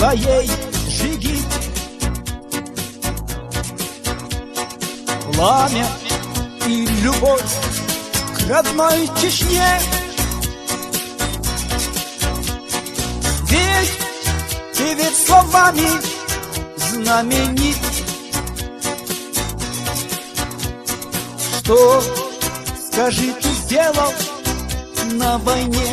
твоей Джигит. Пламя и любовь к родной Чечне. Ведь словами знаменит. Что, скажи, ты сделал на войне?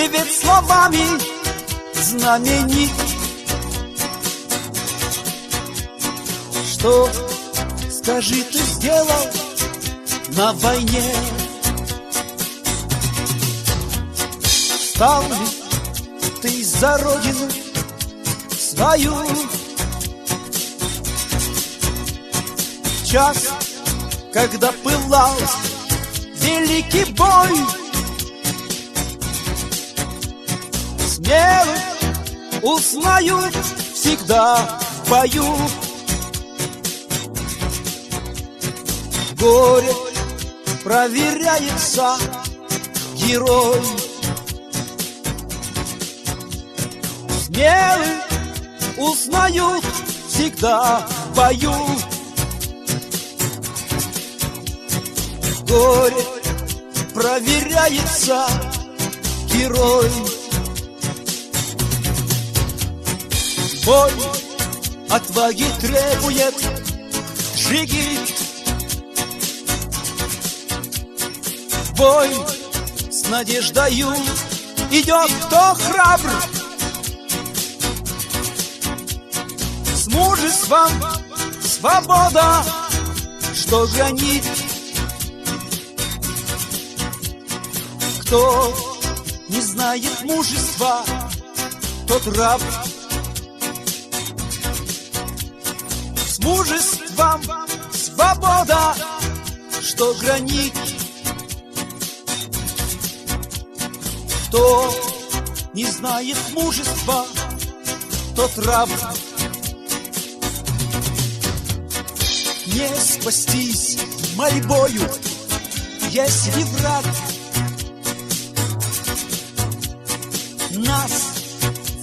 Ведь словами знаменит. Что, скажи, ты сделал на войне? Стал ли ты за родину свою? Час, когда пылал великий бой, смелых узнают всегда в бою. Горе проверяется герой. Смелых узнают всегда в бою. Горе проверяется герой. Бой отваги требует Джигит. Бой с надеждою идет кто храбр. С мужеством свобода, что гранит. Кто не знает мужества, тот раб. С мужеством свобода, что гранит. Кто не знает мужества, тот раб. Не спастись мольбою, если враг нас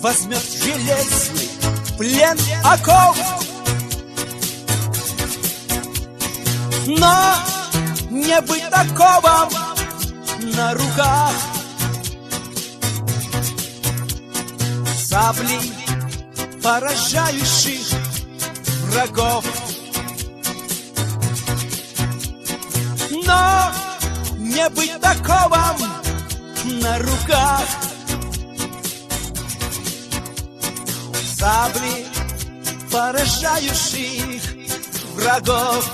возьмет в железный плен оков. Но не быть таковым на руках. Саблей поражающих врагов. Но не быть таковым на руках. Сабли поражающих врагов.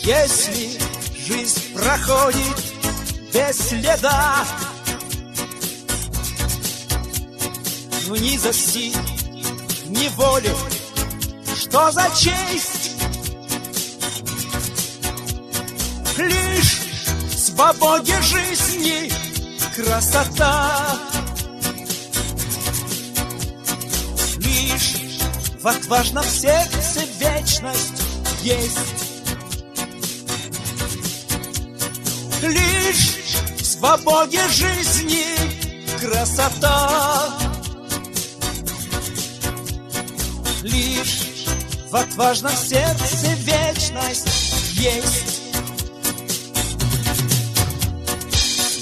Если жизнь проходит без следа, в низости, в неволе, что за честь? Лишь в свободе жизни красота. Лишь в отважном сердце вечность есть. Лишь в свободе жизни красота. Лишь в отважном сердце вечность есть.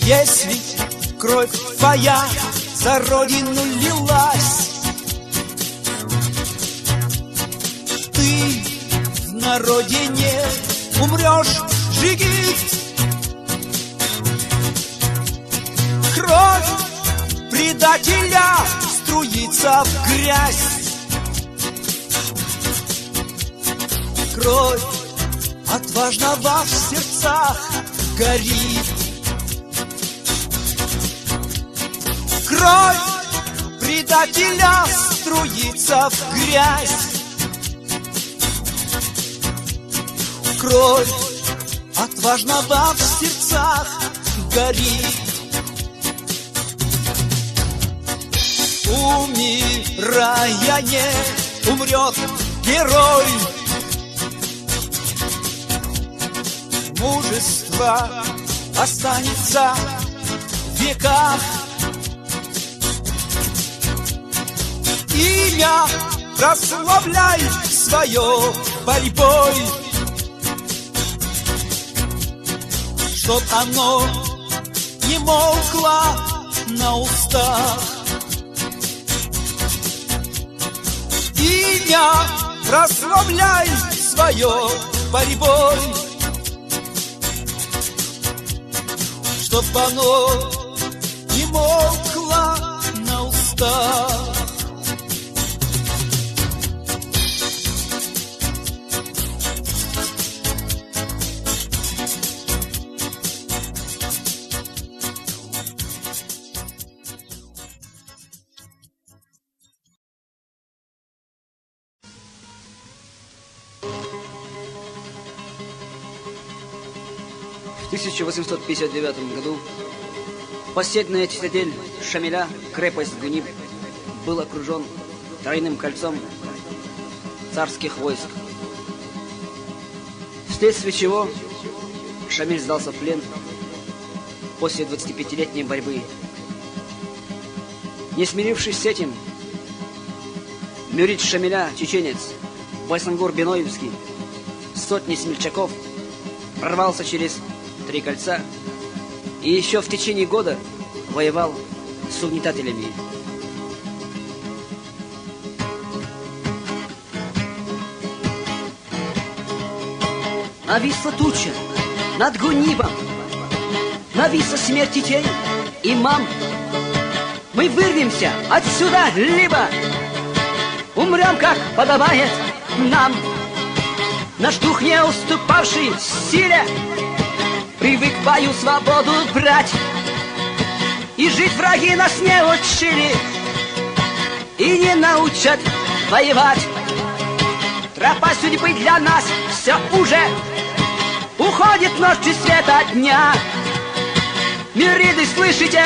Если кровь твоя за родину лилась, ты в народе не умрешь, Джигит. Кровь предателя струится в грязь. Кровь отважного в сердцах горит. Кровь предателя струится в грязь. Кровь отважного в сердцах горит. Умирая не умрет герой. Мужество останется в веках. Имя прославляй свое борьбой, чтоб оно не молкло на устах. Имя прославляй свое борьбой, чтоб оно не молкло на устах. В 1859 году последняя цитадель Шамиля, крепость Гуниб, был окружен тройным кольцом царских войск, вследствие чего Шамиль сдался в плен после 25-летней борьбы. Не смирившись с этим, Мюрид Шамиля, чеченец, Байсангур Биноевский, сотни смельчаков прорвался через 3 кольца и еще в течение года воевал с угнетателями. Нависла туча над Гунибом, нависла смерть тень, имам. Мы вырвемся отсюда, либо умрем, как подобает нам. Наш дух, не уступавший силе, привык в бою свободу брать. И жить враги нас не учили и не научат воевать. Тропа судьбы для нас все уже уходит ночь и света дня. Мюриды, слышите,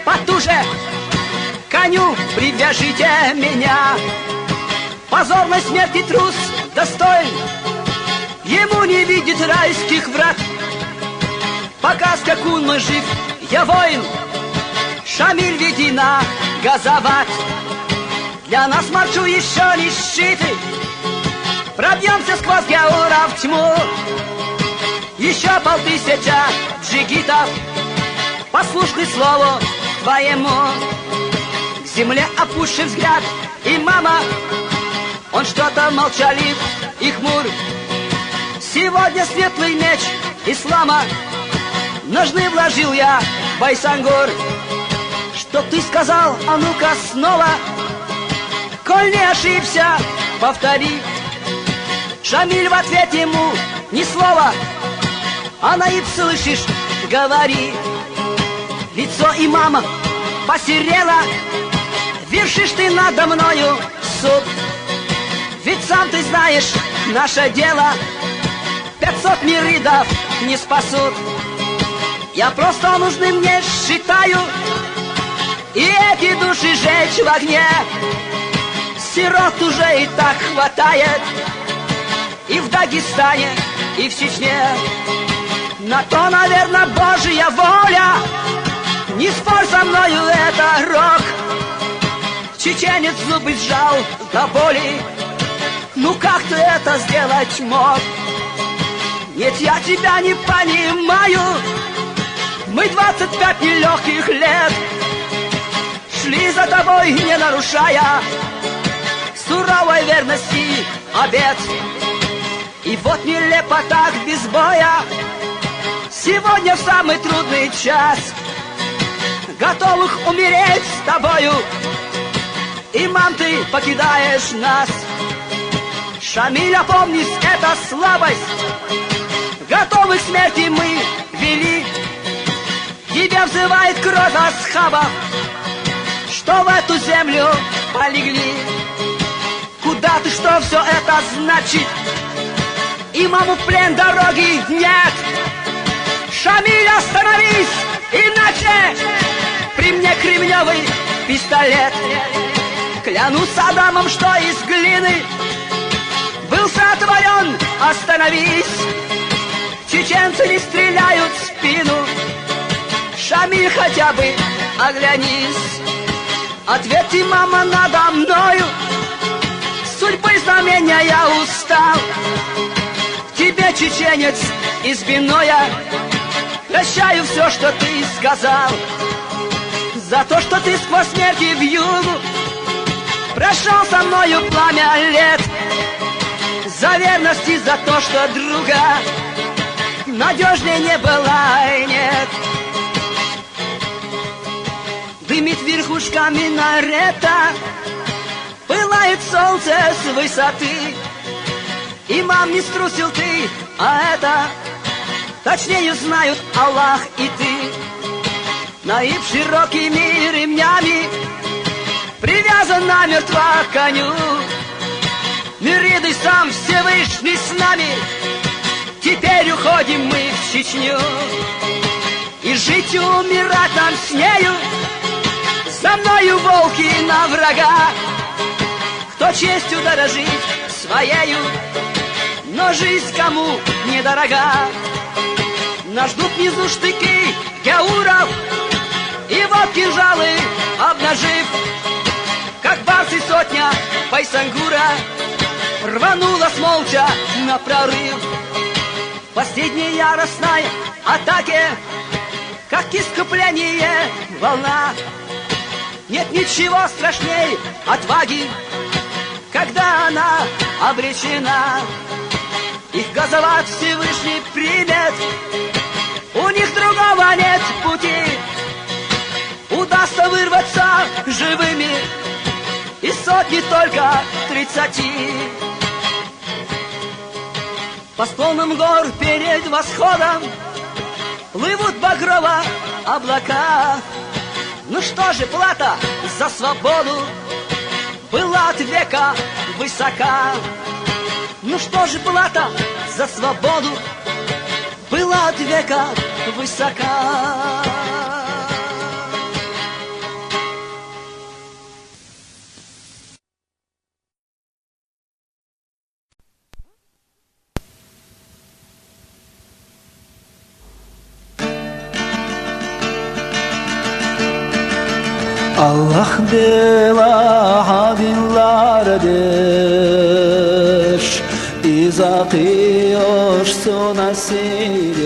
потуже коню привяжите меня. Позорной смерти трус достоин, ему не видит райских врат. Пока скакун мой жив, я воин, Шамиль, веди на газовать. Для нас маршу еще не щиты, пробьемся сквозь Гаура в тьму. Еще 5000 джигитов послушны слову твоему. К земле опущен взгляд, и мама, он что-то молчалив и хмур. Сегодня светлый меч ислама ножны вложил я, Байсангур. Что ты сказал, а ну-ка снова, коль не ошибся, повтори. Шамиль в ответ ему ни слова, а наиб, слышишь, говори. Лицо имама посерело, вершишь ты надо мною суд. Ведь сам ты знаешь, наше дело 500 мюридов не спасут. Я просто нужным не считаю и эти души жечь в огне. Сирот уже и так хватает и в Дагестане, и в Чечне. На то, наверное, Божья воля, не спорь со мною, это рок. Чеченец зубы сжал до боли, ну как ты это сделать мог? Нет, я тебя не понимаю, мы 25 нелегких лет шли за тобой, не нарушая суровой верности обет. И вот нелепо так без боя, сегодня в самый трудный час, готовых умереть с тобою, имам, ты покидаешь нас. Шамиль, опомнись, это слабость, готовых к смерти мы вели. Тебя взывает кровь асхабов, что в эту землю полегли. Куда ты, что все это значит? Имаму в плен дороги нет. Шамиль, остановись, иначе при мне кремневый пистолет. Клянусь Адамом, что из глины был сотворен. Остановись, чеченцы не стреляют в спину. Шамиль, хотя бы оглянись. Ответь, мама, надо мною. Судьбы знамения я устал. Тебе, чеченец из Биноя, прощаю все, что ты сказал. За то, что ты сквозь смерти в югу прошел со мною пламя лет. За верность и за то, что друга надежнее не было и нет. Дымит верхушка минарета, пылает солнце с высоты. И мам, не струсил ты, а это точнее знают Аллах и ты. Наиб широкими ремнями привязан намертво к коню. Мириды сам Всевышний с нами, теперь уходим мы в Чечню. И жить и умирать нам с нею, за мною волки на врага. Кто честью дорожит своею, но жизнь кому недорога. Нас ждут внизу штыки геуров, и вот кинжалы обнажив, как барсы сотня Байсангура рванулась молча на прорыв. Последней яростной атаке, как искупление волна. Нет ничего страшней отваги, когда она обречена. Их газоват Всевышний примет, у них другого нет пути. Удастся вырваться живыми из сотни только 30. По склонам гор перед восходом плывут багрово облака. Ну что же, плата за свободу была от века высока. Ну что же, плата за свободу была от века высока. Allah bela dinlardır, izakıyor sunasidir.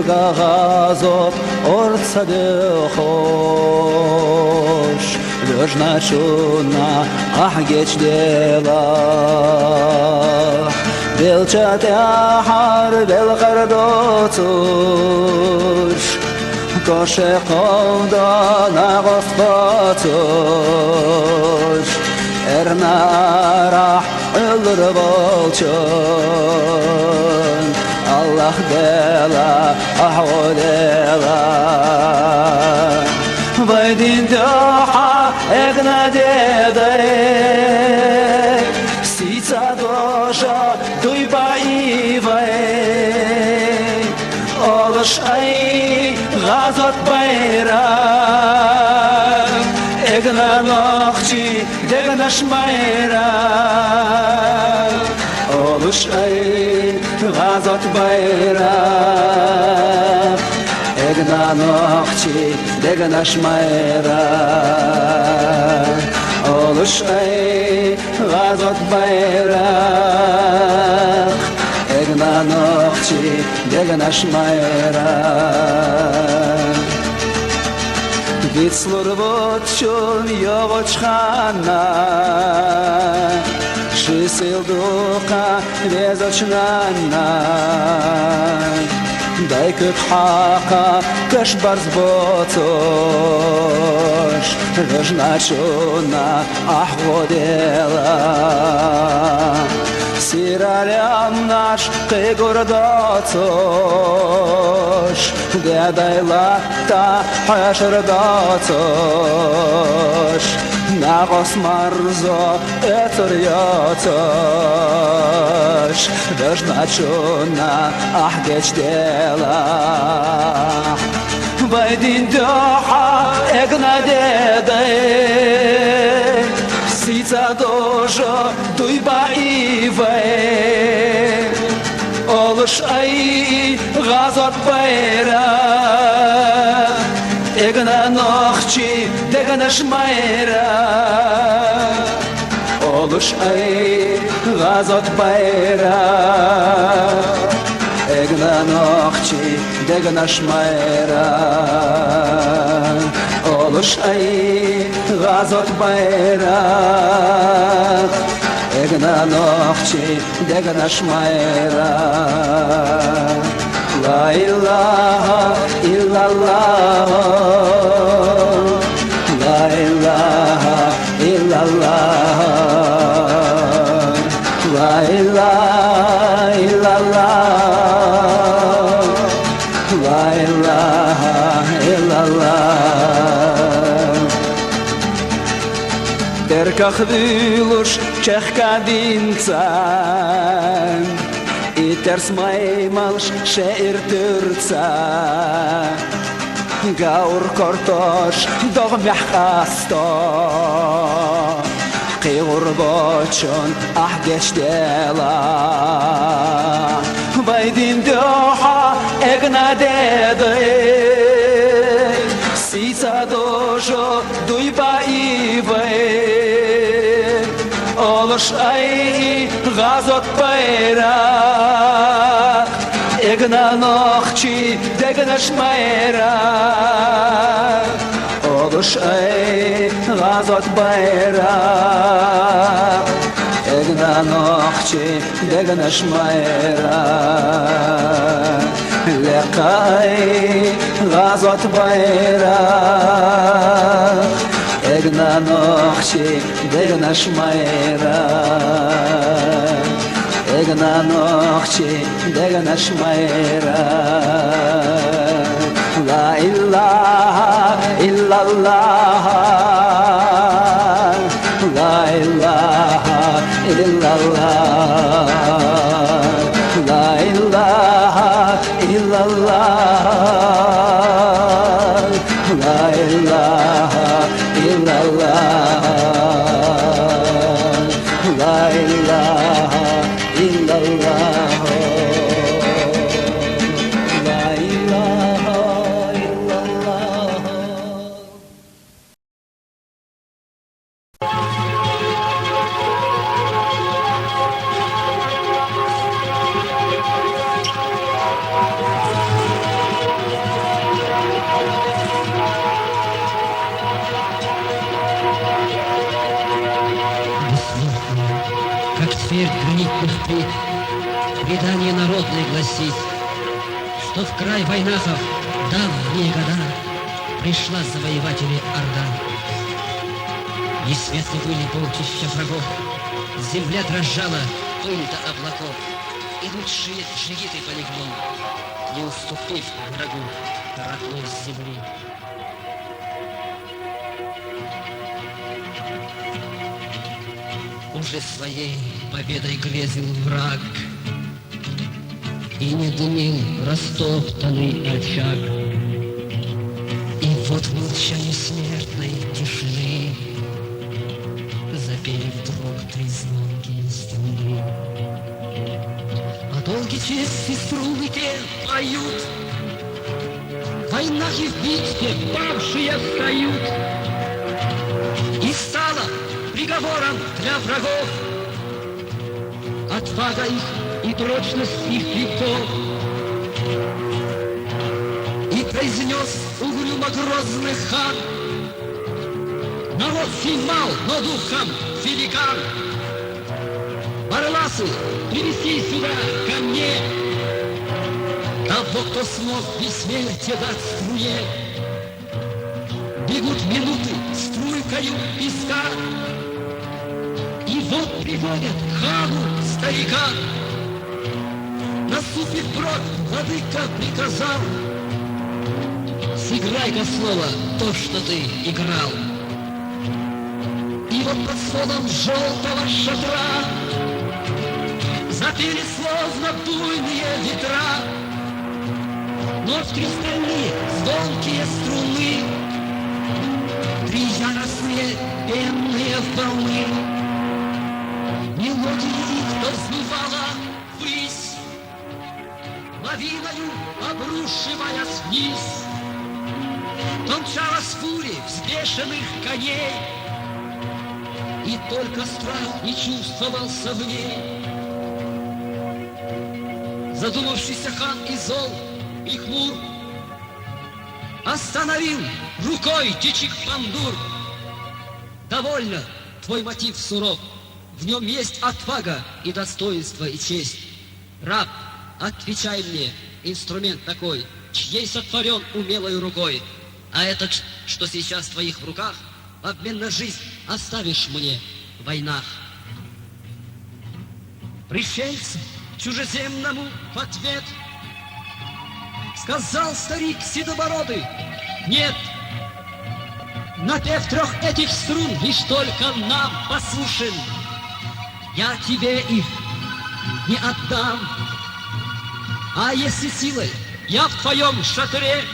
Gazot ortsady hoş, Wyznaczona ach geć dela. Belczate ahar belgardotur, Kosze kovda nağos batur, Ernara ölür bolçun, Allah dela ah o dela. Vaydin doha egna dedek, Sica dosha duy baivay, Oluş ay Gazot bayram, egna noxchi, degnash bayram. Oluş ay, gazot bayram, egna noxchi, degnash bayram. Oluş ay, gazot bayram, egna noxchi, degnash bayram. Gitslur votchun yogochkhana, Shisilduqa vezochnana, Дай köp haqa kash barz botosh, Wyznaczona ach wodela. Siralям наш qigurdatosh, Dedayla ta hashrdatosh, Nagos marzo eturyatosh, Wyznaczona ach geć dela. Vaydin doha egna dedey, Sica dojo duy baivay, Oluş ay газот байрак Эгна нохчи дегнаш майрак Олуш ай газот байрак Эгна нохчи дегнаш майрак Олуш ай газот байрак Эгна нохчи дегнаш майрак La ilaha illallah La ilaha illallah La ilaha illallah La ilaha illallah Der kachdilus chekadincan Iters maimals sheir turca Gaur kortosh dog mehkasto Qiur bochon ahgesh dela Baydin doha egna dedi Sisa dojo duyba ibe Oluş ay gazot bayrak Egna nohçi degnaş mayrak Oluş ay gazot bayrak Egna nohçi degnaş mayrak Lekay gazot bayrak Egna nohçi degnaş mayrak Egna nohçi degnaş mayrak La ilaha illallah La ilaha illallah La ilaha illallah La ilaha illallah La ilaha illallah La ilaha illallah Как твердь гранитных плит, предание народное гласит, что в край войнахов давние года пришла завоеватели Орда. Несметны были полчища врагов, земля дрожала, пыль-то облаков, и лучшие джигиты полегли, не уступив врагу родной земли. Уже своей победой грезил враг, и не дымил растоптанный очаг. И вот в молчании смертной тишины запели вдруг три звонкие струны. А долги чести струны те поют, в войнах и в битве павшие встают. И стало приговором для врагов отвага их и прочность их веков. И произнес угрюмо грозный хан: народ сей мал, но духом великан. Барласы, привези сюда ко мне того, кто смог бессмертие дать струе. Бегут минуты струйкою песка, и вот приводят к хану старика. Наступив бровь, владыка приказал: сыграй-ка снова то, что ты играл. И вот под сводом желтого шатра запели словно буйные ветра, но в три стальные звонкие струны, три яростные пенные волны. Мелодии их то взмывала ввысь, лавиною то мчалась фурия взбешенных коней, и только страх не чувствовался в ней. Задумавшийся хан и зол, и хмур остановил рукой Чичик-Пандур. Довольно, твой мотив суров, в нем есть отвага и достоинство, и честь. Раб, отвечай мне, инструмент такой, чьей сотворен умелой рукой, а этот, что сейчас в твоих руках, в обмен на жизнь оставишь мне в войнах. Пришельцу чужеземному в ответ сказал старик седобородый: нет, напев трех этих струн лишь только нам послушен. Я тебе их не отдам, а если силой я в твоем шатре,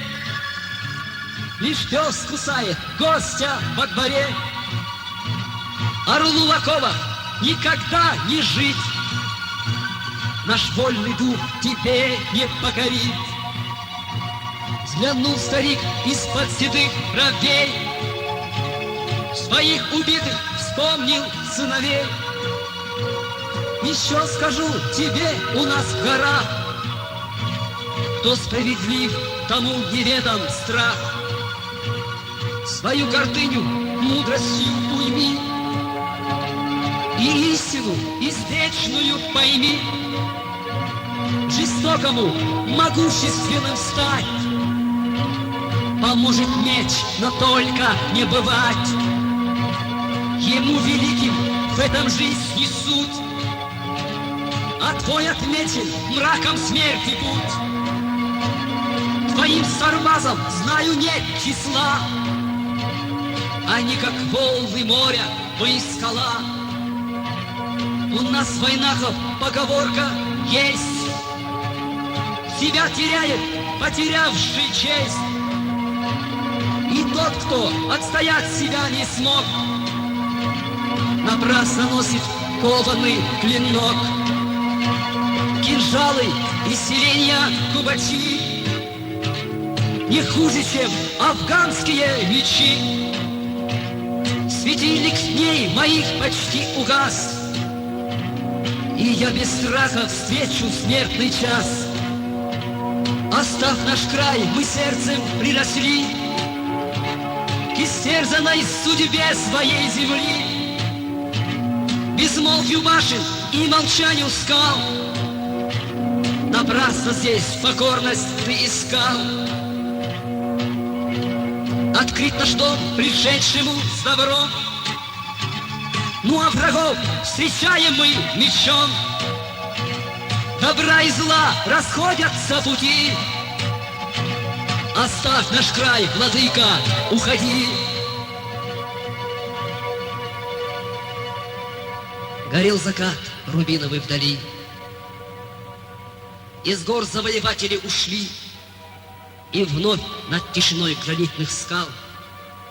лишь пес кусает гостя во дворе. Орлу в оковах никогда не жить, наш вольный дух тебе не покорит. Взглянул старик из-под седых бровей, своих убитых вспомнил сыновей. Еще скажу тебе, у нас в горах, кто справедлив, тому неведом страх. Свою гордыню мудростью уйми, и истину извечную пойми. Жестокому могущественным стать поможет меч, но только не бывать. Ему великим в этом жизнь не суть, а твой отмечен мраком смерти путь. Твоим сармазом знаю нет числа, они как волны моря, мы скала. У нас в войнах поговорка есть: себя теряет, потерявший честь. И тот, кто отстоять себя не смог, напрасно носит кованый клинок. Кинжалы и селения кубачи не хуже, чем афганские мечи. Светильник дней моих почти угас, и я без страха встречу смертный час. Оставь наш край, мы сердцем приросли к истерзанной судьбе своей земли. Безмолвию башен и молчанию скал напрасно здесь покорность ты искал. Открыть наш дом пришедшему с добром, ну а врагов встречаем мы мечом. Добра и зла расходятся пути, оставь наш край, владыка, уходи. Горел закат рубиновый вдали, из гор завоеватели ушли, и вновь над тишиной гранитных скал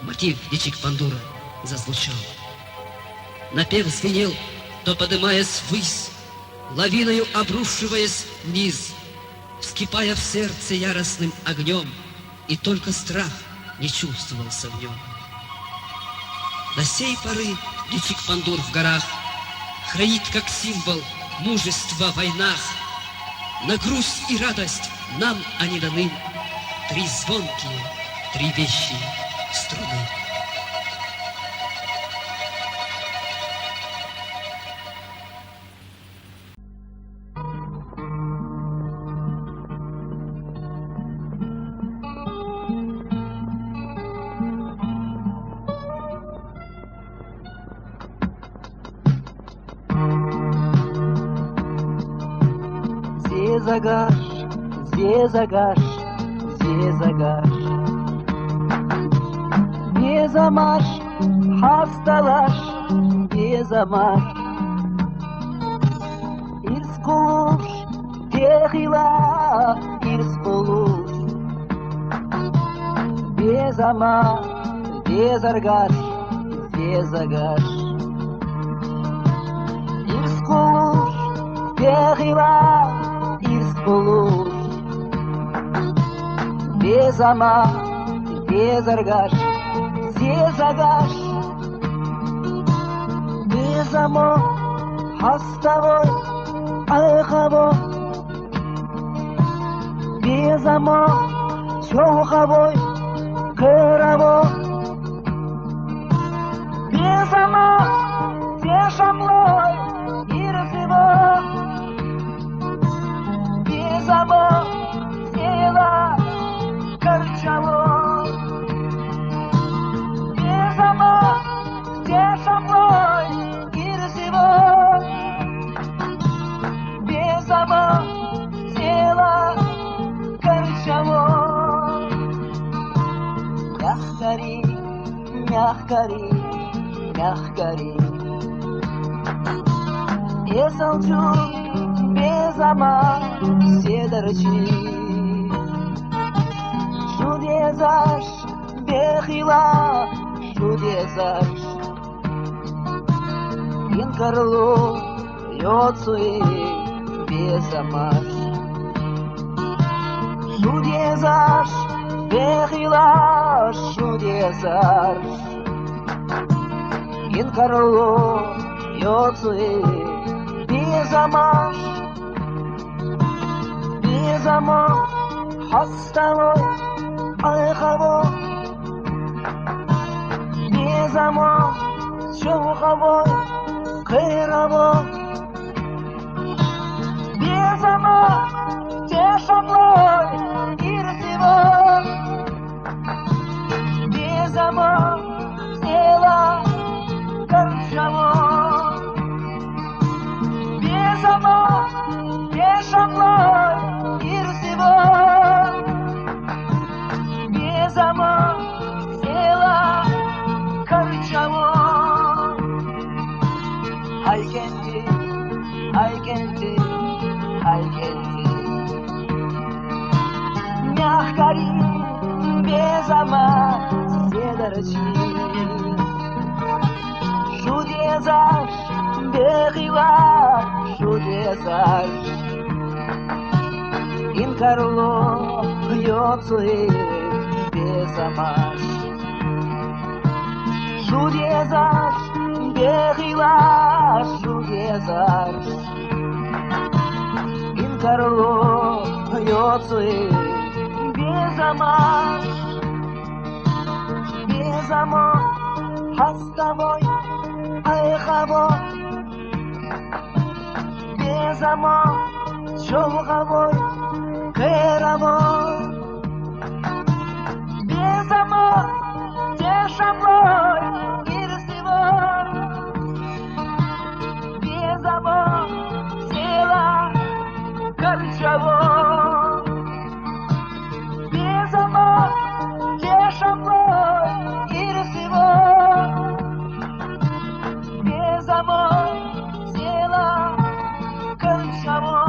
мотив Чичик-Пандура зазвучал. Напев звенел, то подымаясь ввысь, лавиною обрушиваясь вниз, вскипая в сердце яростным огнем, и только страх не чувствовался в нем. До сей поры Чичик-Пандур в горах хранит как символ мужества в войнах. На грусть и радость нам они даны, три звонкие, три вещие струны. Zezagash, Zezagash, Zezagash. Bezamash, hastalash, bezamash. Irskulush, tehila, irskulush. Bezamash, Zezagash, Zezagash. Irskulush, tehila, irskulush. Безама, Дезаргаш, Дезагаш, Дезамо, Хаставой, Айхаво, Дезамо, Чохавой, Кыраво, Дезамо, Дешамлой, Ирзиво, Дезамо, Села, Корчаво, Дезамо, Дешамлой, Ирзиво, Дезамо, Села, Корчаво. Мяхкари, мяхкари, мяхкари. Есалчу безама седарчи. Шудезаш бехила, шудезаш. Инкарлу йоцуи безамаш. Шудезаш бехила, шудезаш. Инкарлу йоцуи безамаш. Безамо, хаставой, айхаво. Безамо, чухавой, кыраво. Безамо, тешаплой, ирсиво. Безамо, села, корчаво. Безамо, тешаплой, ирсиво. Безамо, села, корчаво. Айкенти, айкенти, айкенти. Мяхкари, безама, седарчи. Шудезаш, бехила, шудезаш. Инкарло, йоцуи, безамаш. Шудезаш, бехила, шудезаш. Инкарло, йоцуи, безамаш. Безамо, хаставой, айхаво. Безамо, чохавой, кыраво. Безамо, тешаплой, ирсиво. Безамо, села, корчаво. Безамо, тешаплой, ирсиво. Безамо, села, корчаво.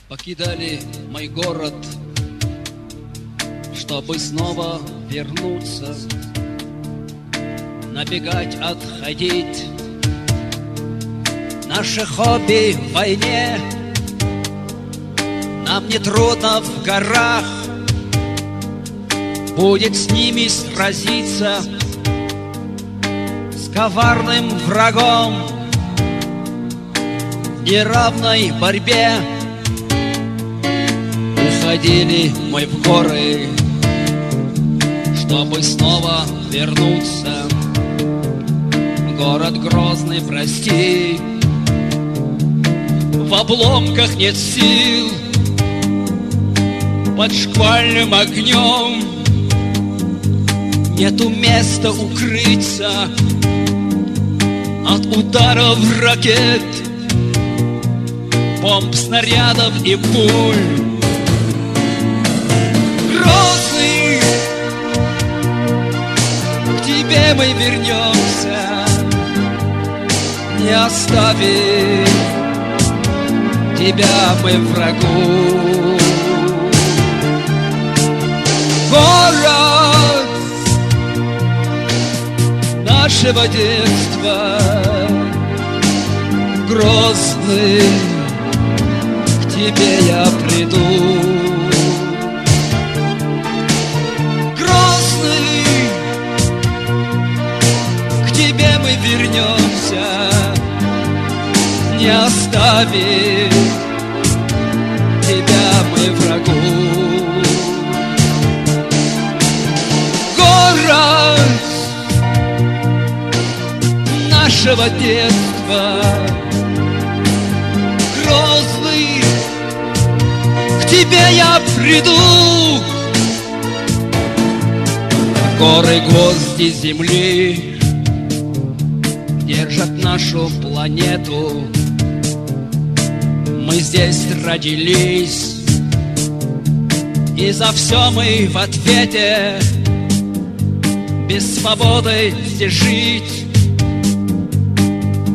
Покидали мой город, чтобы снова вернуться, набегать, отходить. Наше хобби в войне, нам не трудно в горах, будет с ними сразиться, с коварным врагом в неравной борьбе. Уходили мы в горы, чтобы снова вернуться. Город грозный, прости, в обломках нет сил, под шквальным огнем нету места укрыться от ударов ракет, бомб, снарядов и пуль. Грозный, к тебе мы вернемся, не оставив тебя мы врагу. Город нашего детства, Грозный, к тебе я приду. Грозный, к тебе мы вернемся, не оставим тебя мы врагу. Город нашего детства, Грозный, к тебе я приду. Горы, гвозди земли держат нашу планету. Мы здесь родились, и за все мы в ответе. Без свободы здесь жить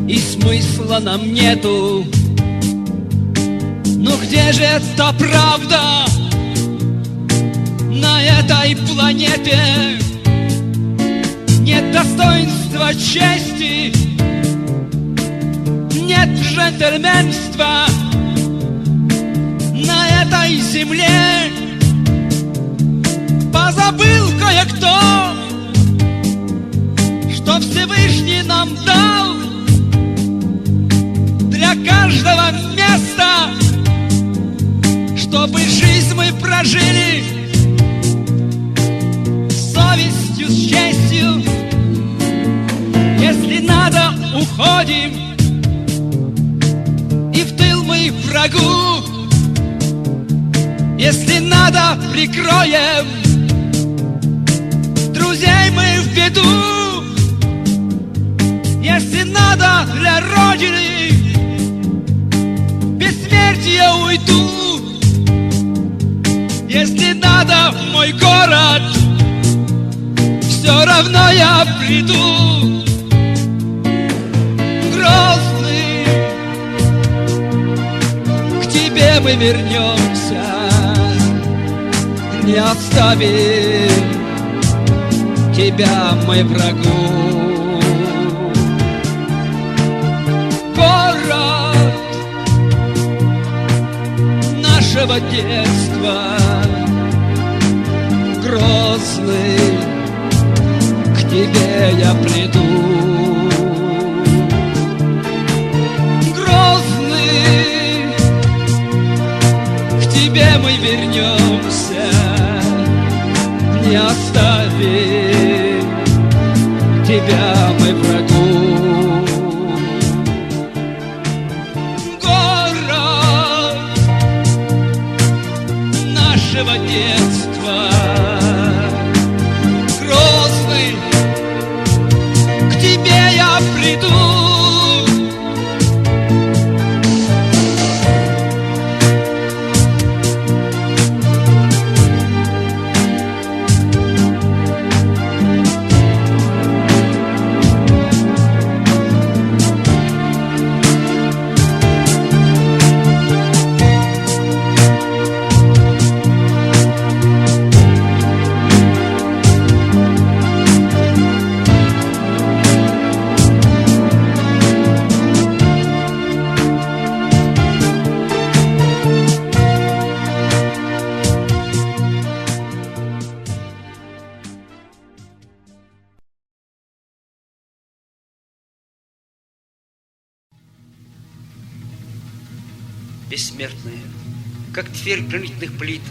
и смысла нам нету. Но где же эта правда на этой планете? Нет достоинства, чести, нет джентльменства на этой земле. Позабыл кое-кто, что Всевышний нам дал для каждого места, чтобы жизнь мы прожили с совестью, с честью. Если надо, уходим, и в тыл мы врагу. Если надо, прикроем друзей мы в беду. Если надо, для Родины бессмертия уйду. Если надо, в мой город все равно я приду. Грозный, к тебе мы вернемся, не оставим тебя мы врагу. Город нашего детства, Грозный, к тебе я приду. Грозный, к тебе мы вернемся, не оставим тебя мы врагу. Город нашего детства, Грозный, к тебе я приду. Бессмертные, как дверь гранитных плит,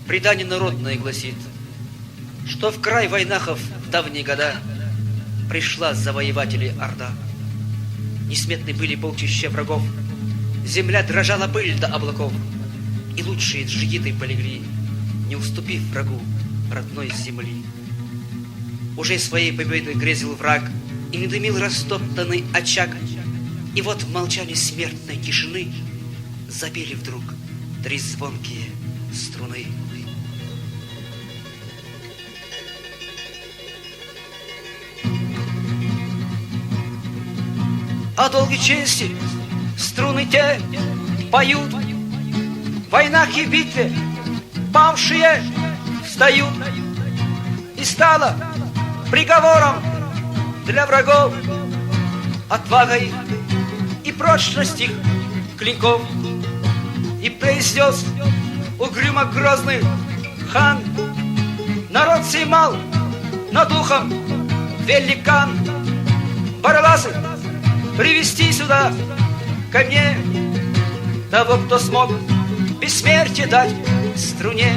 предание народное гласит, что в край войнахов в давние года пришла завоевателей орда. Несметны были полчища врагов, земля дрожала пыль до облаков, и лучшие джигиты полегли, не уступив врагу родной земли. Уже своей победой грезил враг, и не дымил растоптанный очаг, и вот в молчании смертной тишины забили вдруг три звонкие струны. О долгой чести струны те поют, в войнах и битве павшие встают, и стало приговором для врагов отвагой и прочность их клинков. И произнес угрюмо грозный хан: народ сей мал, но духом великан. Барласы, привести сюда ко мне того, кто смог бессмертие дать струне.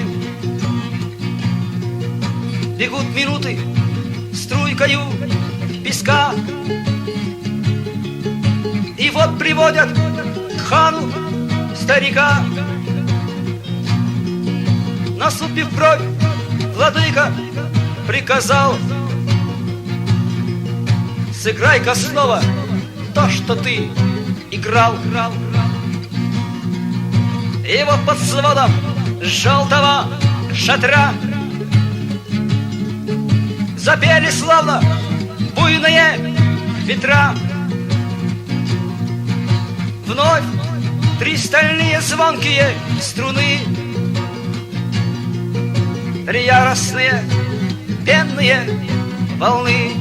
Бегут минуты струйкою песка, и вот приводят к хану старика. Насупив бровь, владыка приказал: сыграй-ка снова то, что ты играл. И вот под сводом желтого шатра запели славно буйные ветра. Вновь три стальные звонкие струны, три яростные пенные волны.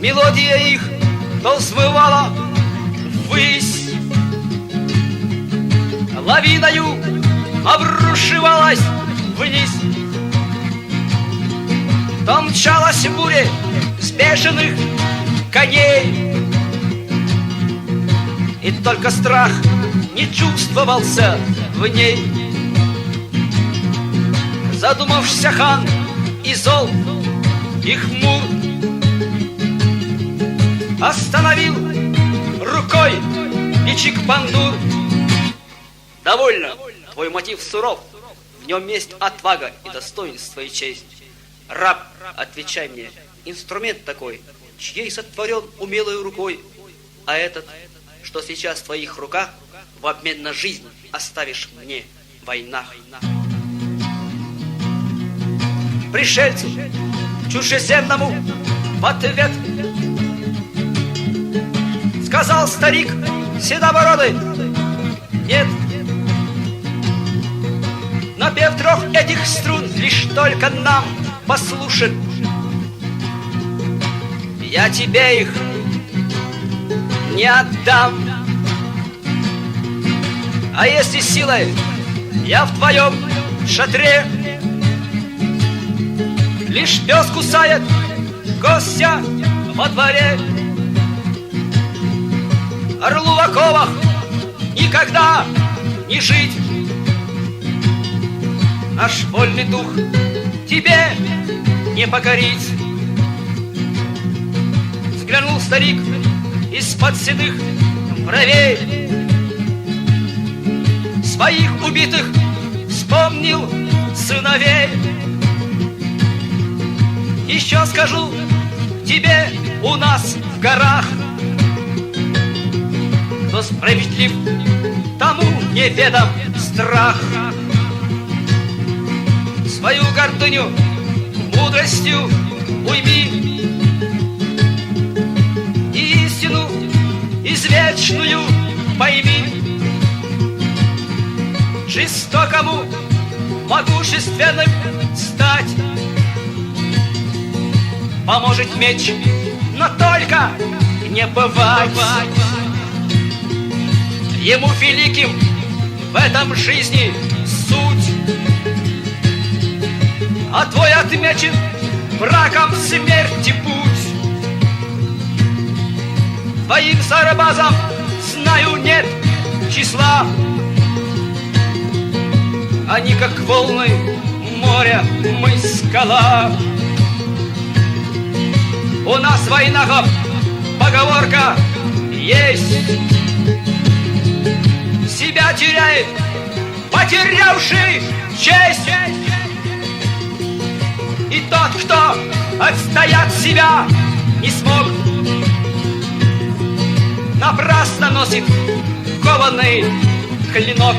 Мелодия их то взмывала ввысь, лавиною обрушивалась вниз, то мчалась буря с бешеных коней, и только страх не чувствовался в ней. Задумавшийся хан и зол, и хмур, остановил рукой Бичик-Бандур. Довольно, твой мотив суров, в нем есть отвага и достоинство и честь. Раб, отвечай мне, инструмент такой, чьей сотворен умелой рукой, а этот, что сейчас в твоих руках, в обмен на жизнь оставишь мне в войнах. Пришельцу чужеземному в ответ сказал старик седобородый: нет, напев трех этих струн лишь только нам послушать. Я тебе их не отдам, а если силой я в твоем шатре, лишь пес кусает гостя во дворе. Орлу в оковах никогда не жить, наш вольный дух тебе не покорить. Взглянул старик из-под седых бровей, своих убитых вспомнил сыновей. Еще скажу тебе, у нас в горах, кто справедлив, тому неведом страх. Свою гордыню мудростью уйми, и истину извечную пойми. Жестокому могущественным стать поможет меч, но только не бывать. Ему великим в этом жизни суть, а твой отмечен браком смерти путь. Твоим сарбазам, знаю, нет числа, они как волны моря, мы скала. У нас в войнах поговорка есть: себя теряет потерявший честь. И тот, кто отстоять себя не смог, напрасно носит кованный клинок.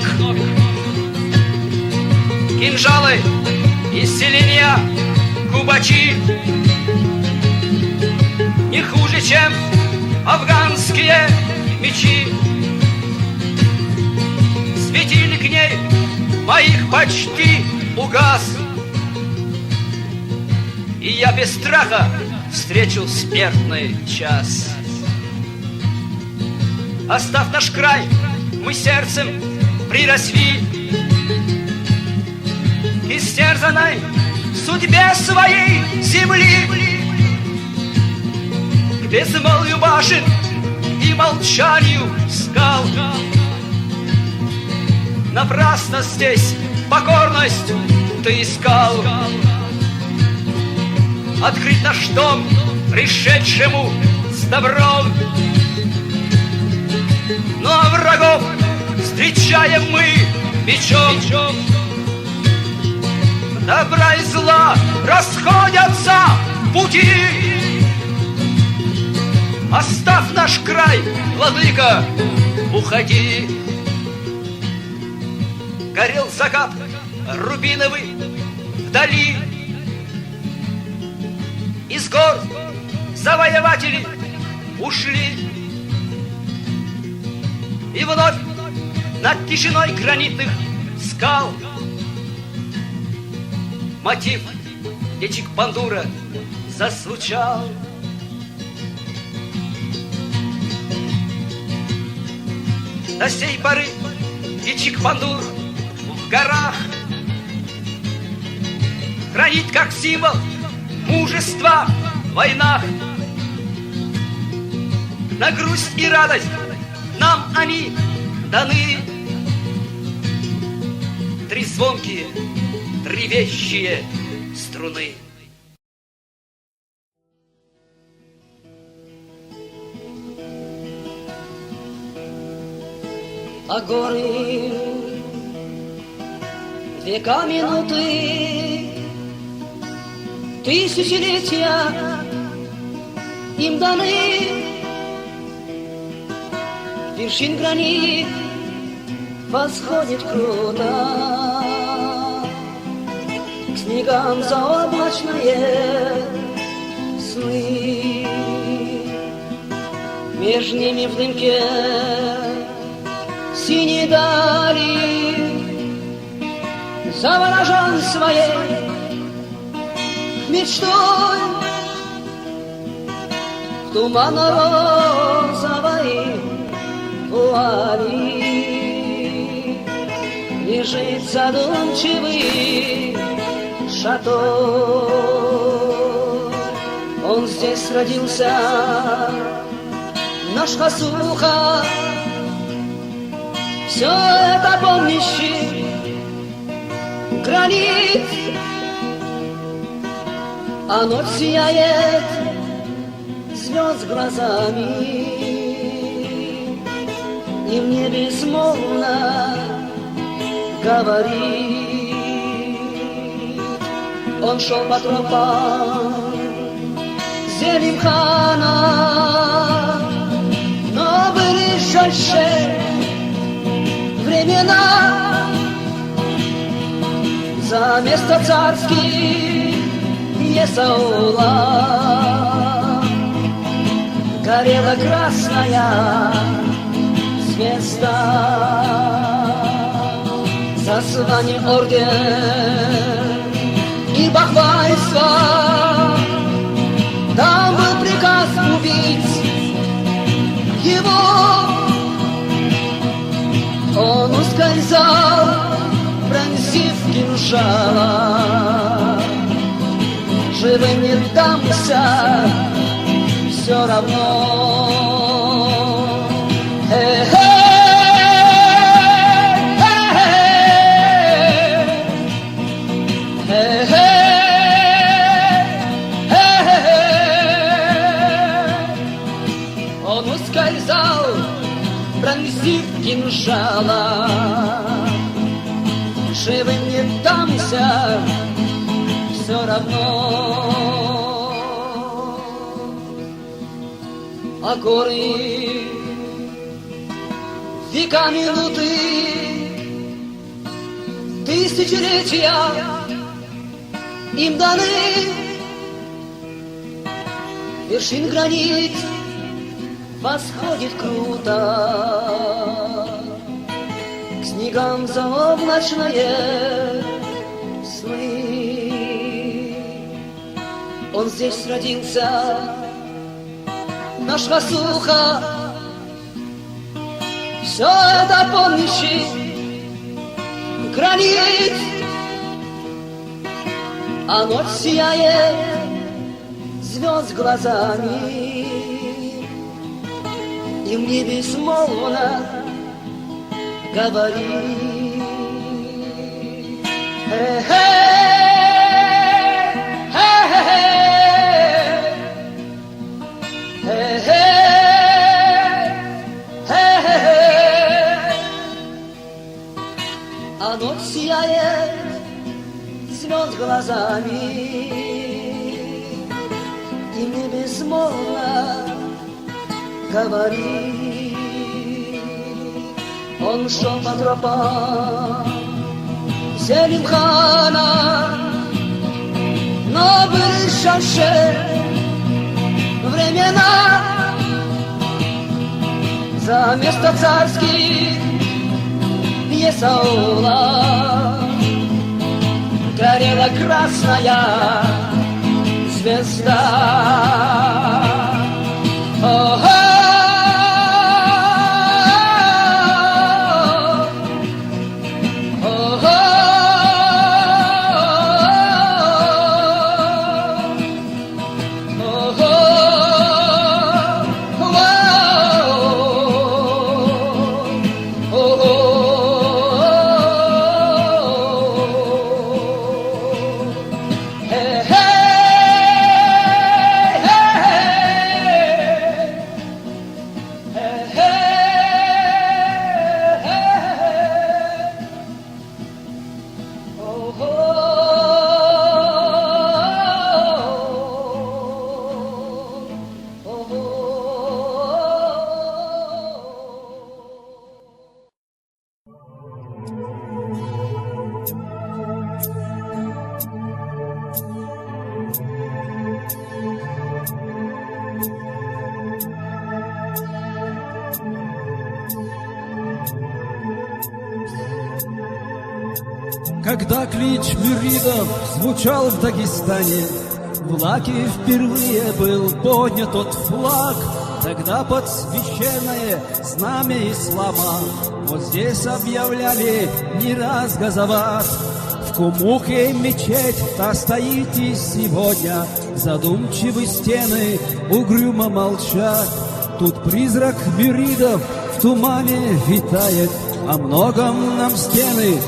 Кинжалы из селения кубачи не хуже, чем афганские мечи. Светильник ней моих почти угас, и я без страха встречу смертный час. Оставь наш край, мы сердцем приросли к истерзанной судьбе своей земли, к безмолвию башен и молчанию скал. Напрасно здесь покорность ты искал. Открыть наш дом пришедшему с добром, но врагов встречаем мы мечом. Добра и зла расходятся пути. Оставь наш край, владыка, уходи. Горел закат рубиновый вдали. Из гор завоеватели ушли. И вновь над тишиной гранитных скал мотив Дичик Бандура зазвучал. До сей поры Дичик Бандур в горах хранит как символ мужества в войнах. На грусть и радость нам они даны. Три звонкие, три вещие струны. А горы века минуты, тысячелетия им даны. Вершин гранит восходит круто к снегам заоблачные сны. Меж ними в дымке синей дали заворожен своей мечтой в туманно-розовой вуали лежит задумчивый шато. Он здесь родился, наш Хасуха, все это помнящий гранит. А ночь сияет звезд глазами, и мне безмолвно говорит. Он шел по тропам Зелимхана, но были жальше времена. За место царских Есаула горела красная звезда. За звание орден и бахвальство там был приказ убить его. Он ускользал, пронзив кинжала. Живым не дамся все равно. Он ускользал, пронзив кинжала. Живым не дамся все равно. А горы века минуты, тысячелетия им даны. Вершин гранит восходит круто к снегам заоблачные сны. Он здесь родился, наш Хасуха, Все это помнящий гранит, а ночь сияет звезд глазами, и в небе безмолвно говорит. А ночь сияет звезд глазами, и мне безмолвно говорит. Он шел по тропам Селимхана, но были шанши времена за место царских Есаула горела красная звезда. Когда клич мюридов звучал в Дагестане, в Лаке впервые был поднят тот флаг. Тогда под священное знамя ислама вот здесь объявляли не раз газоват. В Кумухе мечеть-то стоит и сегодня, задумчивые стены угрюмо молчат. Тут призрак мюридов в тумане витает, о многом нам стены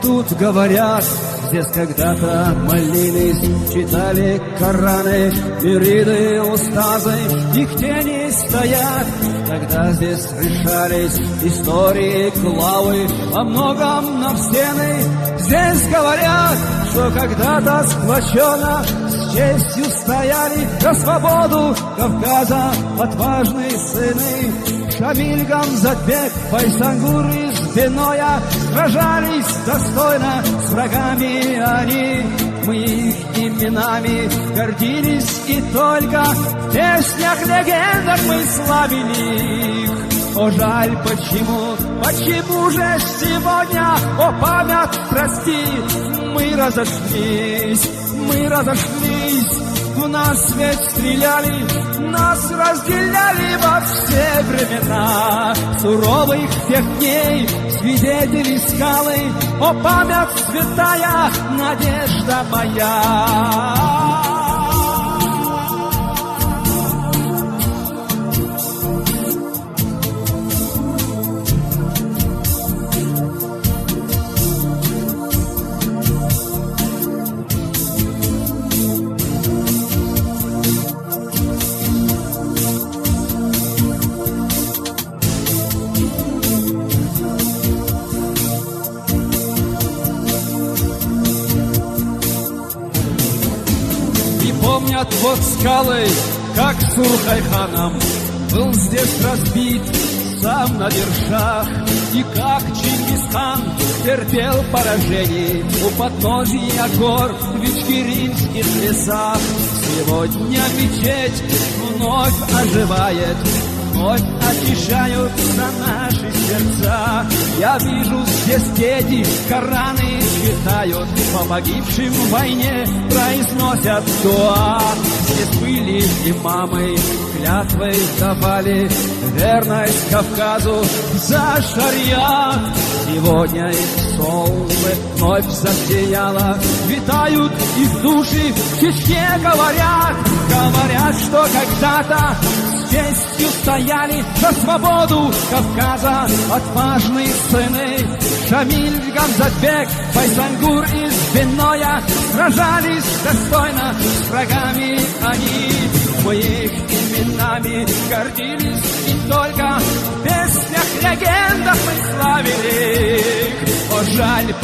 тут говорят. Здесь когда-то молились, читали Кораны, мюриды, устазы, их тени стоят. Тогда здесь решались истории, главы, о многом нам стены здесь говорят, что когда-то сплоченно с честью стояли за свободу Кавказа отважные сыны. Шамиль, Гамзатбек, Байсангур и Збеноя сражались достойно с врагами они. Мы их именами гордились, и только в песнях, легендах мы славили их. О, жаль, почему же сегодня, о, память, прости, мы разошлись, в нас ведь стреляли, нас разделяли во все времена. Суровых тех дней свидетели скалы, о, память святая, надежда моя. Помнят вот скалы, как Сурхайханом был здесь разбит сам на вершах, и как Чингисхан терпел поражение у подножия гор в ичкеринских лесах. Сегодня мечеть вновь оживает, вновь очищаются наши сердца. Я вижу, здесь дети Кораны читают, по погибшим в войне произносят дуа. Здесь были имамы, клятвы давали верность Кавказу за шариат. Сегодня их солнце вновь засияло, витают их души в Чечне, говорят, что когда-то с честью стояли за свободу Кавказа отважные сыны. Шамиль, Гамзатбек, Байсангур и Звенноя сражались достойно с врагами они. Мы их именами гордились и только в песнях, легендах мы славили их. О, жаль,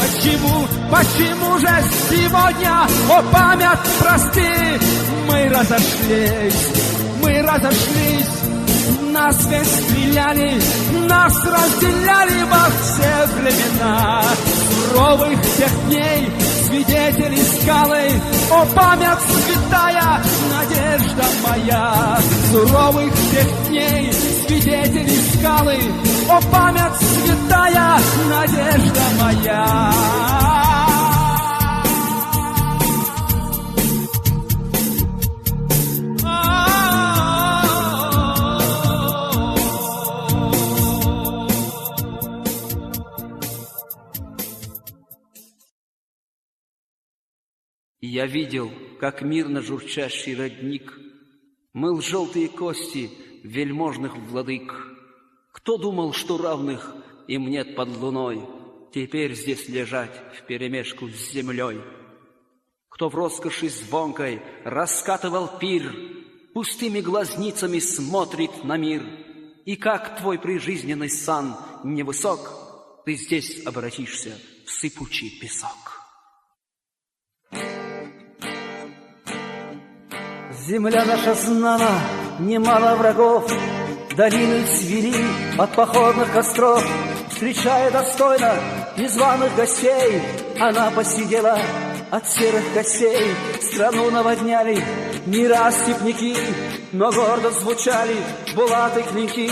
почему же сегодня, о, память, прости, мы разошлись, нас ведь стреляли, нас разделяли во все времена. Суровых тех дней свидетели скалы, о, память святая, надежда моя. Суровых тех дней свидетели скалы, о, память святая, надежда моя. Я видел, как мирно журчащий родник мыл желтые кости вельможных владык. Кто думал, что равных им нет под луной, теперь здесь лежать вперемешку с землей? Кто в роскоши звонкой раскатывал пир, пустыми глазницами смотрит на мир, и как твой прижизненный сан невысок, ты здесь обратишься в сыпучий песок. Земля наша знана, немало врагов, долины цвели от походных костров. Встречая достойно незваных гостей, она посидела от серых костей. Страну наводняли не раз степняки, но гордо звучали булаты клинки.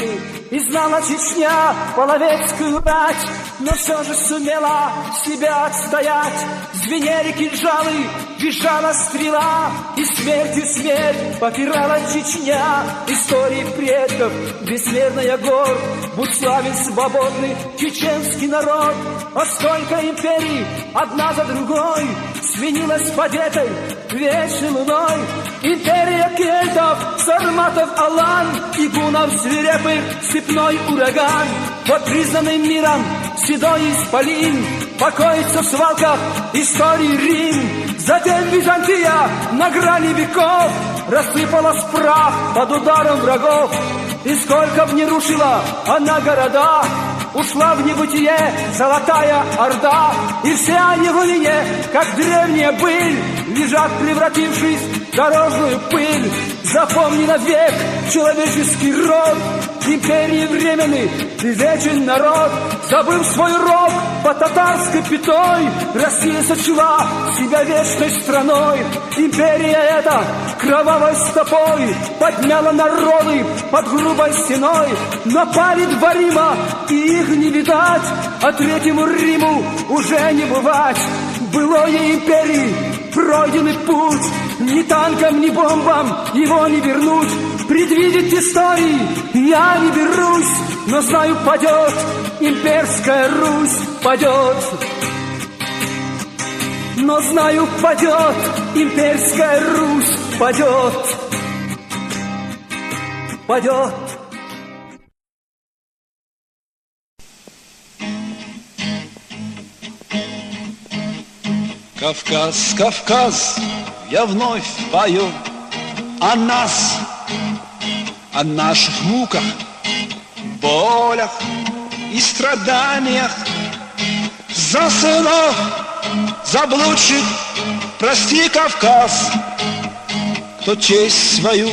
И знала Чечня половецкую рать, но все же сумела себя отстоять. Звенели кинжалы, визжала стрела, и смертью смерть попирала Чечня. Истории предков бессмертная гор, будь славен свободный чеченский народ. А сколько империй, одна за другой, сменилась под этой вечной луной. Империя кельтов, сарматов, алан и гунов свирепых, степной ураган. Под признанным миром седой исполин покоится в свалках истории Рим. Затем Византия на грани веков рассыпалась в прах под ударом врагов. И сколько б не рушила она города, ушла в небытие золотая орда. И все они в лине, как древняя быль, лежат, превратившись в дорожную пыль. Запомни навек человеческий род, империи временный и вечен народ. Забыв свой рог под татарской пятой, Россия сочла себя вечной страной. Империя эта кровавой стопой подняла народы под грубой стеной. Напали два Рима, и их не видать, а Третьему Риму уже не бывать. Былой империи пройденный путь, ни танкам, ни бомбам его не вернуть. Предвидеть истории я не берусь, но знаю, падет имперская Русь, падет. Но знаю, падет имперская Русь, падет, падет. Кавказ, Кавказ, я вновь пою о нас, о наших муках, болях и страданиях. За сынов заблудших прости, Кавказ, кто честь свою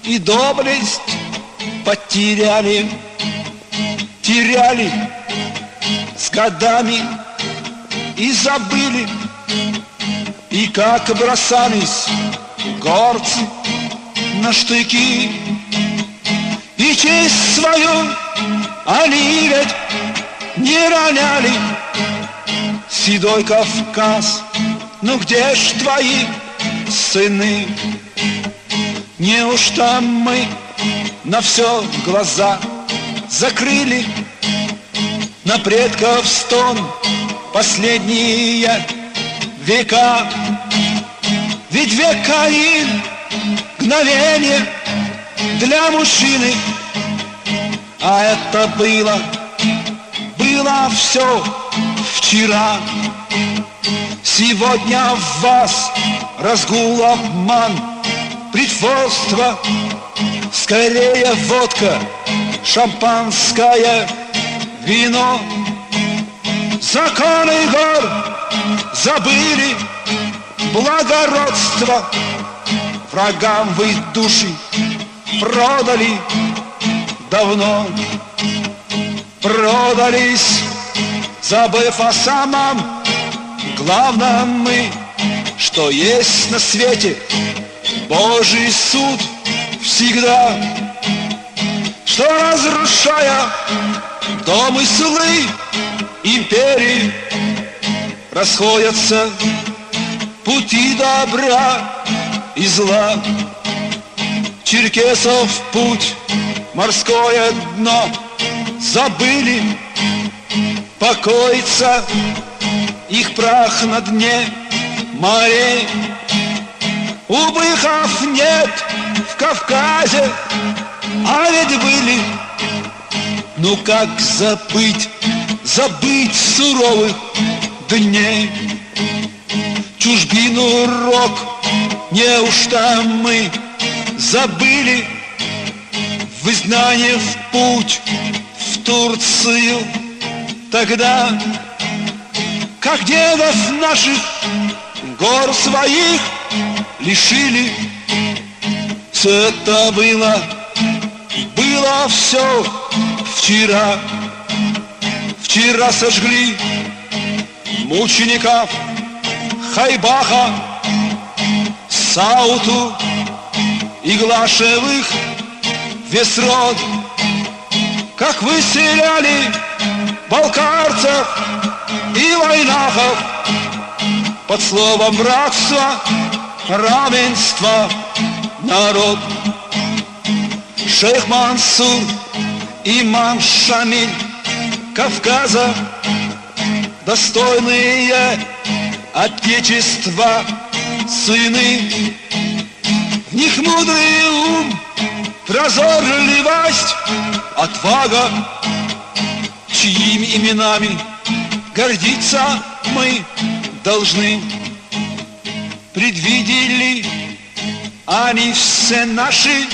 и доблесть потеряли, теряли с годами и забыли. И как бросались горцы на штыки, и честь свою они ведь не роняли. Седой Кавказ, ну где ж твои сыны? Неужто мы на все глаза закрыли, на предков стон последние века. Ведь век Каин — мгновение для мужчины, а это было все вчера. Сегодня в вас разгул, обман, притворство, скорее водка, шампанское, вино. Законы гор забыли, благородство, врагам вы души продали давно. Продались, забыв о самом главном мы, что есть на свете Божий суд всегда, что, разрушая домыслы империи, расходятся пути добра и зла. Черкесов путь, морское дно забыли, покоится их прах на дне морей. Убыхов нет в Кавказе, а ведь были. Ну как забыть суровых дней? Чужбину рок неужто мы забыли? В изгнание в путь в Турцию тогда, как дедов наших гор своих лишили. Все это было все вчера. Вчера сожгли мучеников Хайбаха, Сауту и Глашевых весь род, как выселяли балкарцев и войнахов под словом братства, равенства народ. Шейх Мансур, имам Шамиль Кавказа, достойные отечества сыны. В них мудрый ум, прозорливость, отвага, чьими именами гордиться мы должны. Предвидели они все наши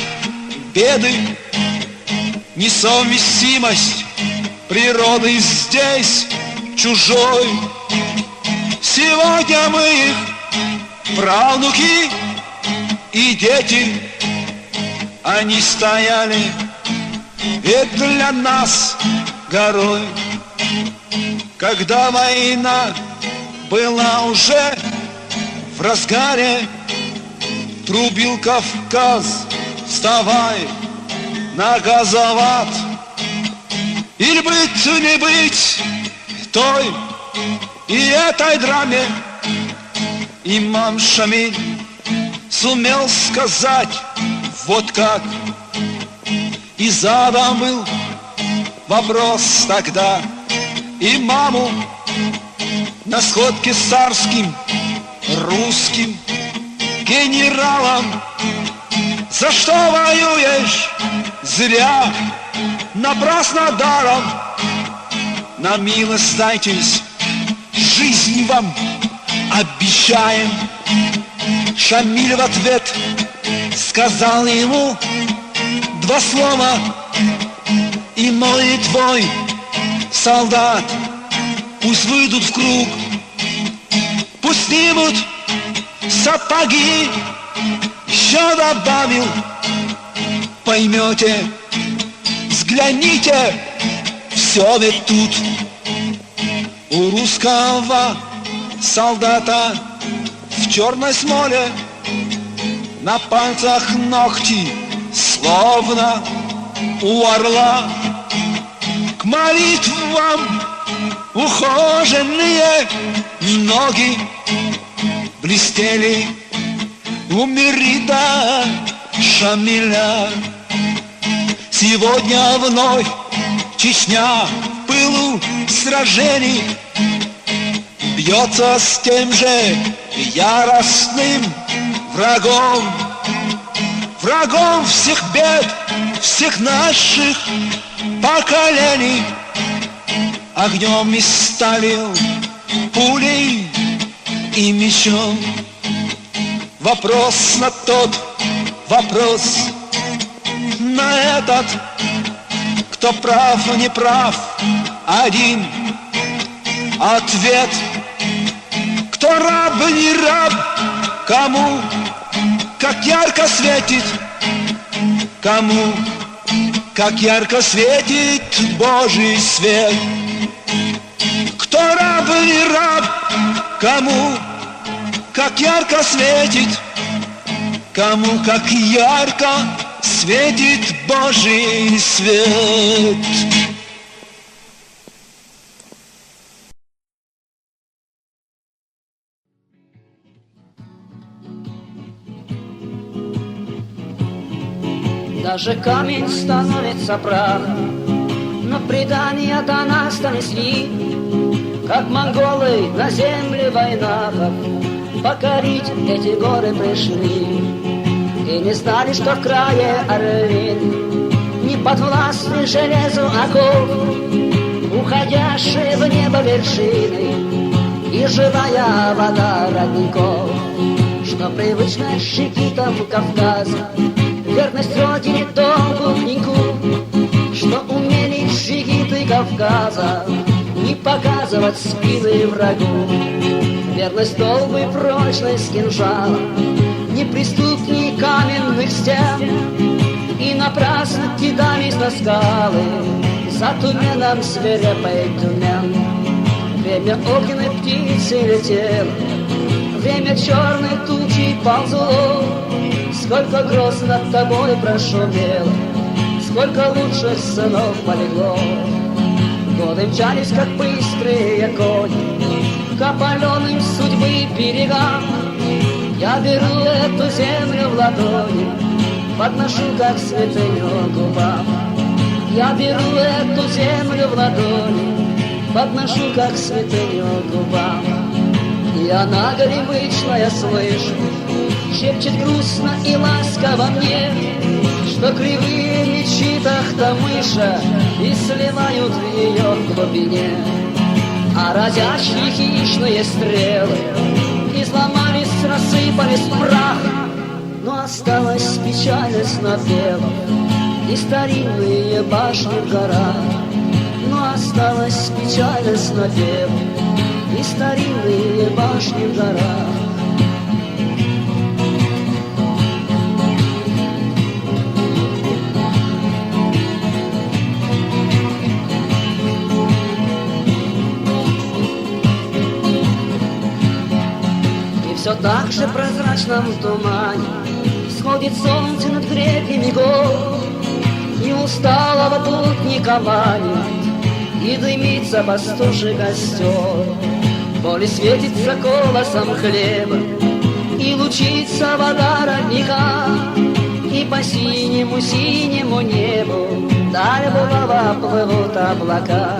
беды, несовместимость природы здесь чужой. Сегодня мы их правнуки и дети, они стояли ведь для нас горой. Когда война была уже в разгаре, трубил Кавказ: вставай на газоват. Или быть, не быть той и этой драме, имам Шамиль сумел сказать вот как. И задан был вопрос тогда имаму на сходке с царским русским генералом: за что воюешь зря, напрасно даром? На милость дайтесь, жизнь вам обещаем. Шамиль в ответ сказал ему два слова: и мой, и твой солдат пусть выйдут в круг, пусть снимут сапоги. Еще добавил: поймете, взгляните, все ведь тут. У русского солдата в черной смоле на пальцах ногти, словно у орла. К молитвам ухоженные ноги блестели у Мерида Шамиля. Сегодня вновь Чечня в пылу сражений бьется с тем же яростным врагом. Врагом всех бед, всех наших поколений. Огнем и сталью, пулей и мечом. Вопрос на тот, вопрос на этот, кто прав, не прав, один ответ. Кто раб, не раб, кому как ярко светит, кому как ярко светит Божий свет. Кто раб, не раб, кому как ярко светит, кому как ярко светит Божий свет. Даже камень становится прахом, но предания до нас донесли, как монголы на земле войнахов покорить эти горы пришли. И не знали, что в крае орлин не подвластны железу оков, уходящие в небо вершины и живая вода родников, что привычно щекитам Кавказа верность родине, долгу, внику, что умели джигиты Кавказа не показывать спины врагу. Верность долгу и прочность кинжала, неприступней каменных стен, и напрасно кидались на скалы за туменом свирепой Тюмень. Время огненной птицы летело, время черной тучи ползло. Сколько гроз над тобой прошумело, сколько лучших сынов полегло. Годы мчались, как быстрые кони, к опаленным судьбы берегам. Я беру эту землю в ладони, подношу, как святыню губам. Я беру эту землю в ладони, подношу, как святыню губам. И она горемычная, слышу, шепчет грустно и ласково мне, что кривые мечи Тахтамыша и сливают в ее глубине. А разящие хищные стрелы изломались, рассыпались в прах, но осталась печальность на белом и старинные башни в горах. Но осталась печальность на белом и старинные башни в горах. Все так же прозрачном тумане сходит солнце над гребнями гор, и усталого путника манит, и дымится пастуший костер. Поле светится колосом хлеба, и лучится вода родника, и по синему-синему небу даль булава плывут облака.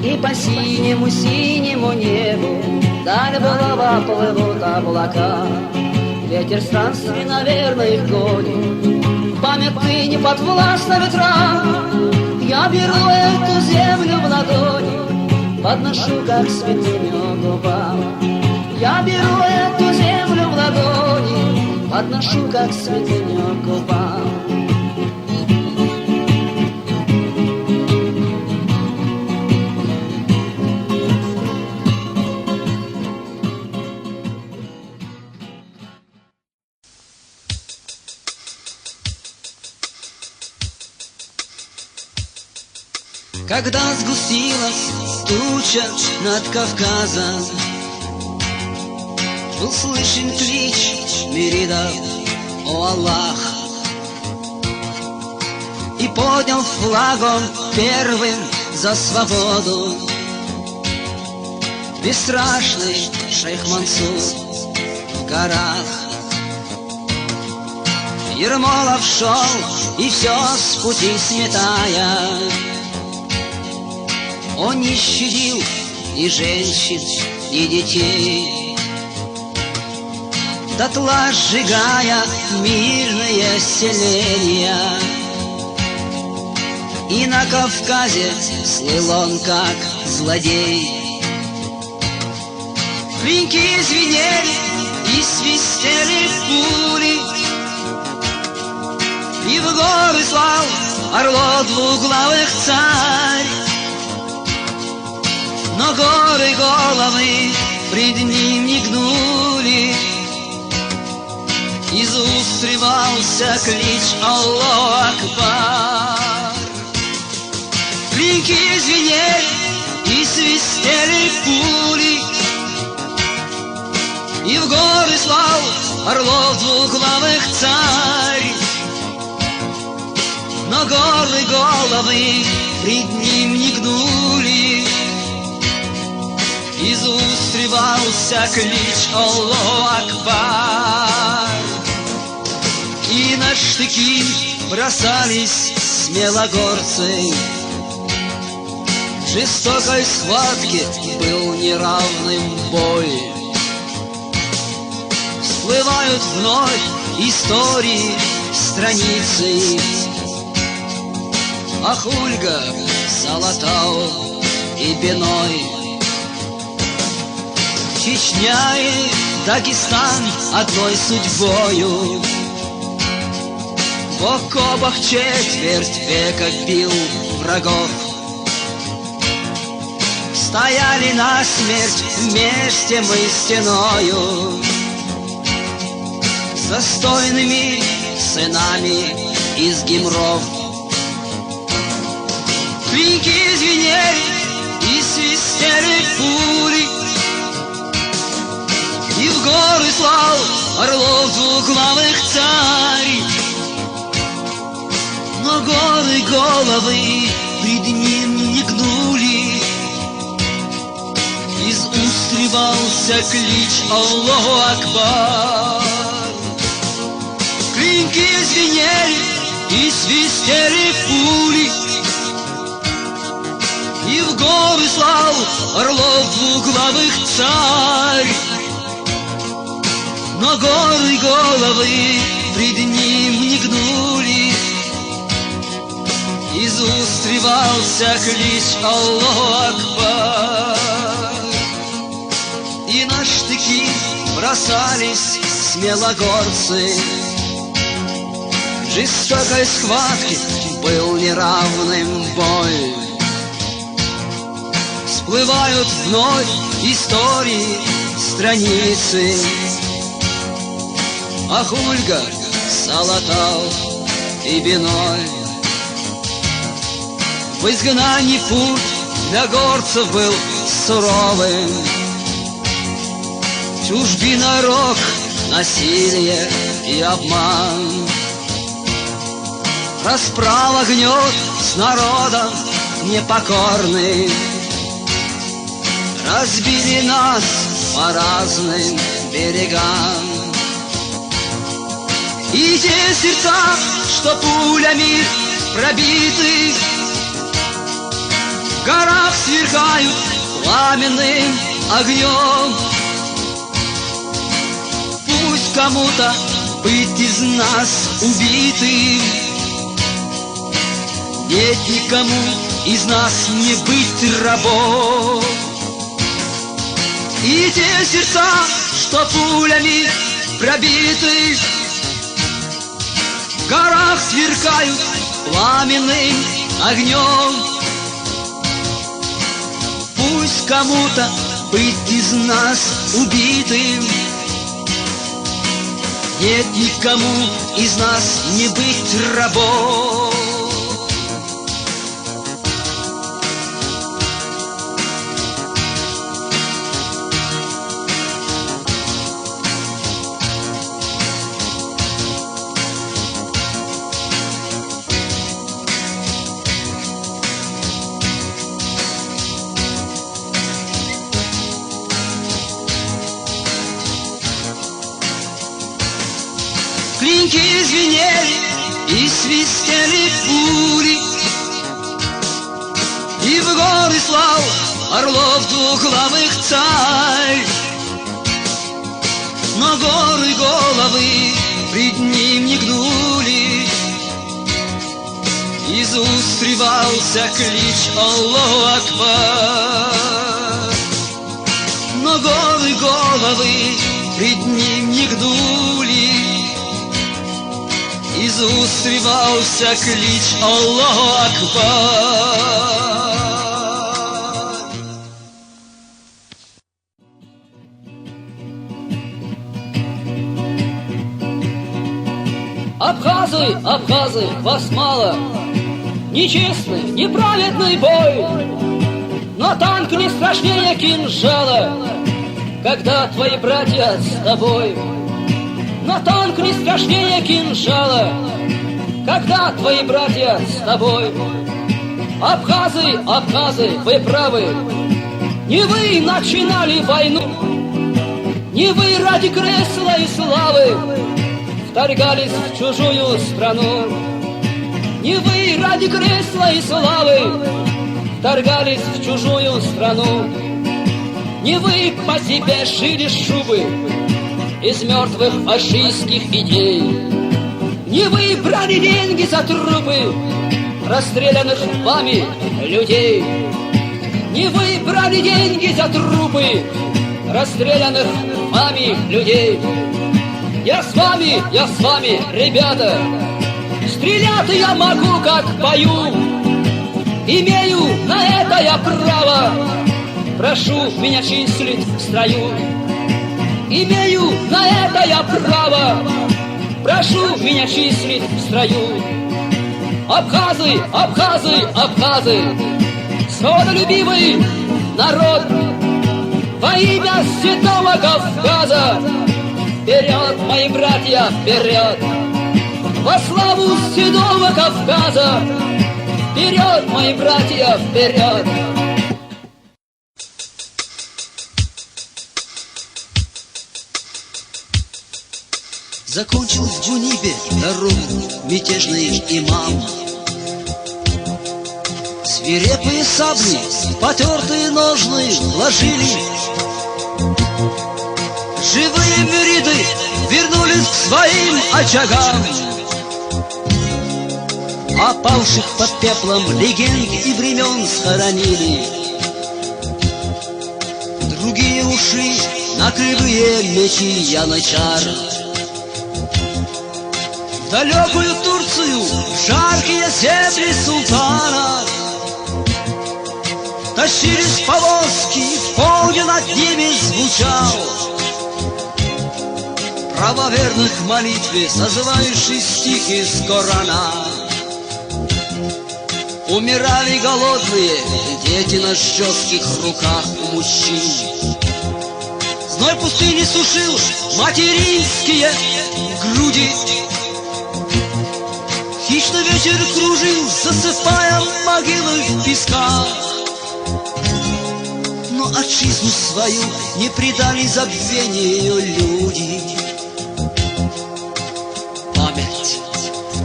И по синему-синему небу даль булава плывут облака. Ветер странствий, наверное, их гонит, памяты не подвластна ветрам. Я беру эту землю в ладони, подношу, как святыню губам. Я беру эту землю в ладони, подношу, как святыню губам. Когда сгустилась туча над Кавказом, был слышен клич миридов: «О Аллах!» И поднял флаг он первым за свободу бесстрашный шейх Мансур в горах. Ермолов шел, и все с пути сметая. Он не щадил ни женщин, ни детей, дотла сжигая мирные селения. И на Кавказе слыл он как злодей. Клинки звенели и свистели пули, и в горы слал орлов двуглавых царь. Но горы головы пред ним не гнули, из уст срывался клич «Аллаху Акбар». Клинки звенели и свистели пули, и в горы слал орлов двуглавых царь. Но горы головы пред ним не гнули, из уст срывался клич «Аллаху Акбар». И на штыки бросались смелогорцы, в жестокой схватке был неравным бой. Всплывают вновь истории страницы, Ахульга, Салатау и Биной. Чечня и Дагестан одной судьбою, в окопах четверть века бил врагов. Стояли насмерть вместе мы стеною, с достойными сынами из Гимров. Клинки звенели и свистели пули, и в горы слал орлов двуглавых царь. Но горы головы пред ним не гнули, из уст срывался клич «Аллаху Акбар». Клинки звенели и свистели пули, и в горы слал орлов двуглавых царь. Но горы головы пред ним не гнули, из уст срывался клич «Аллаху Акбар». И на штыки бросались смелогорцы, в жестокой схватке был неравным бой. Всплывают вновь истории страницы, Ахульга, Салатау и Биной. В изгнании путь для горцев был суровым, чужбина, рок, насилие и обман. Расправа гнет с народом непокорным, разбили нас по разным берегам. И те сердца, что пулями пробиты, в горах сверкают пламенным огнем. Пусть кому-то быть из нас убитым, нет никому из нас не быть рабом. И те сердца, что пулями пробиты, в горах сверкают пламенным огнем. Пусть кому-то быть из нас убитым, нет никому из нас не быть рабом. дудки звенели и свистели пули, и в горы слал орлов двуглавых царь. Но горы головы пред ним не гнули, из уст срывался клич Аллаху Акбар. Но горы головы пред ним не гнули, из уст срывался клич Аллаху Акбар. Абхазы, абхазы, вас мало, нечестный, неправедный бой, но танк не страшнее кинжала, когда твои братья с тобой. Но танк не страшнее кинжала, когда твои братья с тобой. Абхазы, абхазы, вы правы, не вы начинали войну, не вы ради кресла и славы вторгались в чужую страну. Не вы ради кресла и славы вторгались в чужую страну. Не вы по себе шили шубы из мертвых фашистских идей. Не вы брали деньги за трупы расстрелянных вами людей. Не вы брали деньги за трупы расстрелянных вами людей. Я с вами, ребята, стрелять я могу, как пою, имею на это я право, прошу меня числить в строю. Имею на это я право, прошу меня числить в строю. Абхазы, абхазы, абхазы, свободолюбивый народ, во имя Седого Кавказа, вперед, мои братья, вперед! Во славу Седого Кавказа! Вперед, мои братья, вперед! Закончил в Джунибе дорогу мятежный имам. Свирепые сабли, потертые ножны вложили. Живые мюриды вернулись к своим очагам, опавших под пеплом легенд и времен схоронили. Другие ушли на кривые мечи янычар. В далекую Турцию, в жаркие земли султана, тащились повозки, в полдень над ними звучал правоверных молитве созывающий стих из Корана. Умирали голодные дети на жестких руках у мужчин. Зной пустыни сушил материнские груди. Хищный ветер кружил, засыпая могилы в песках. Но отчизну свою не предали забвению люди. Память.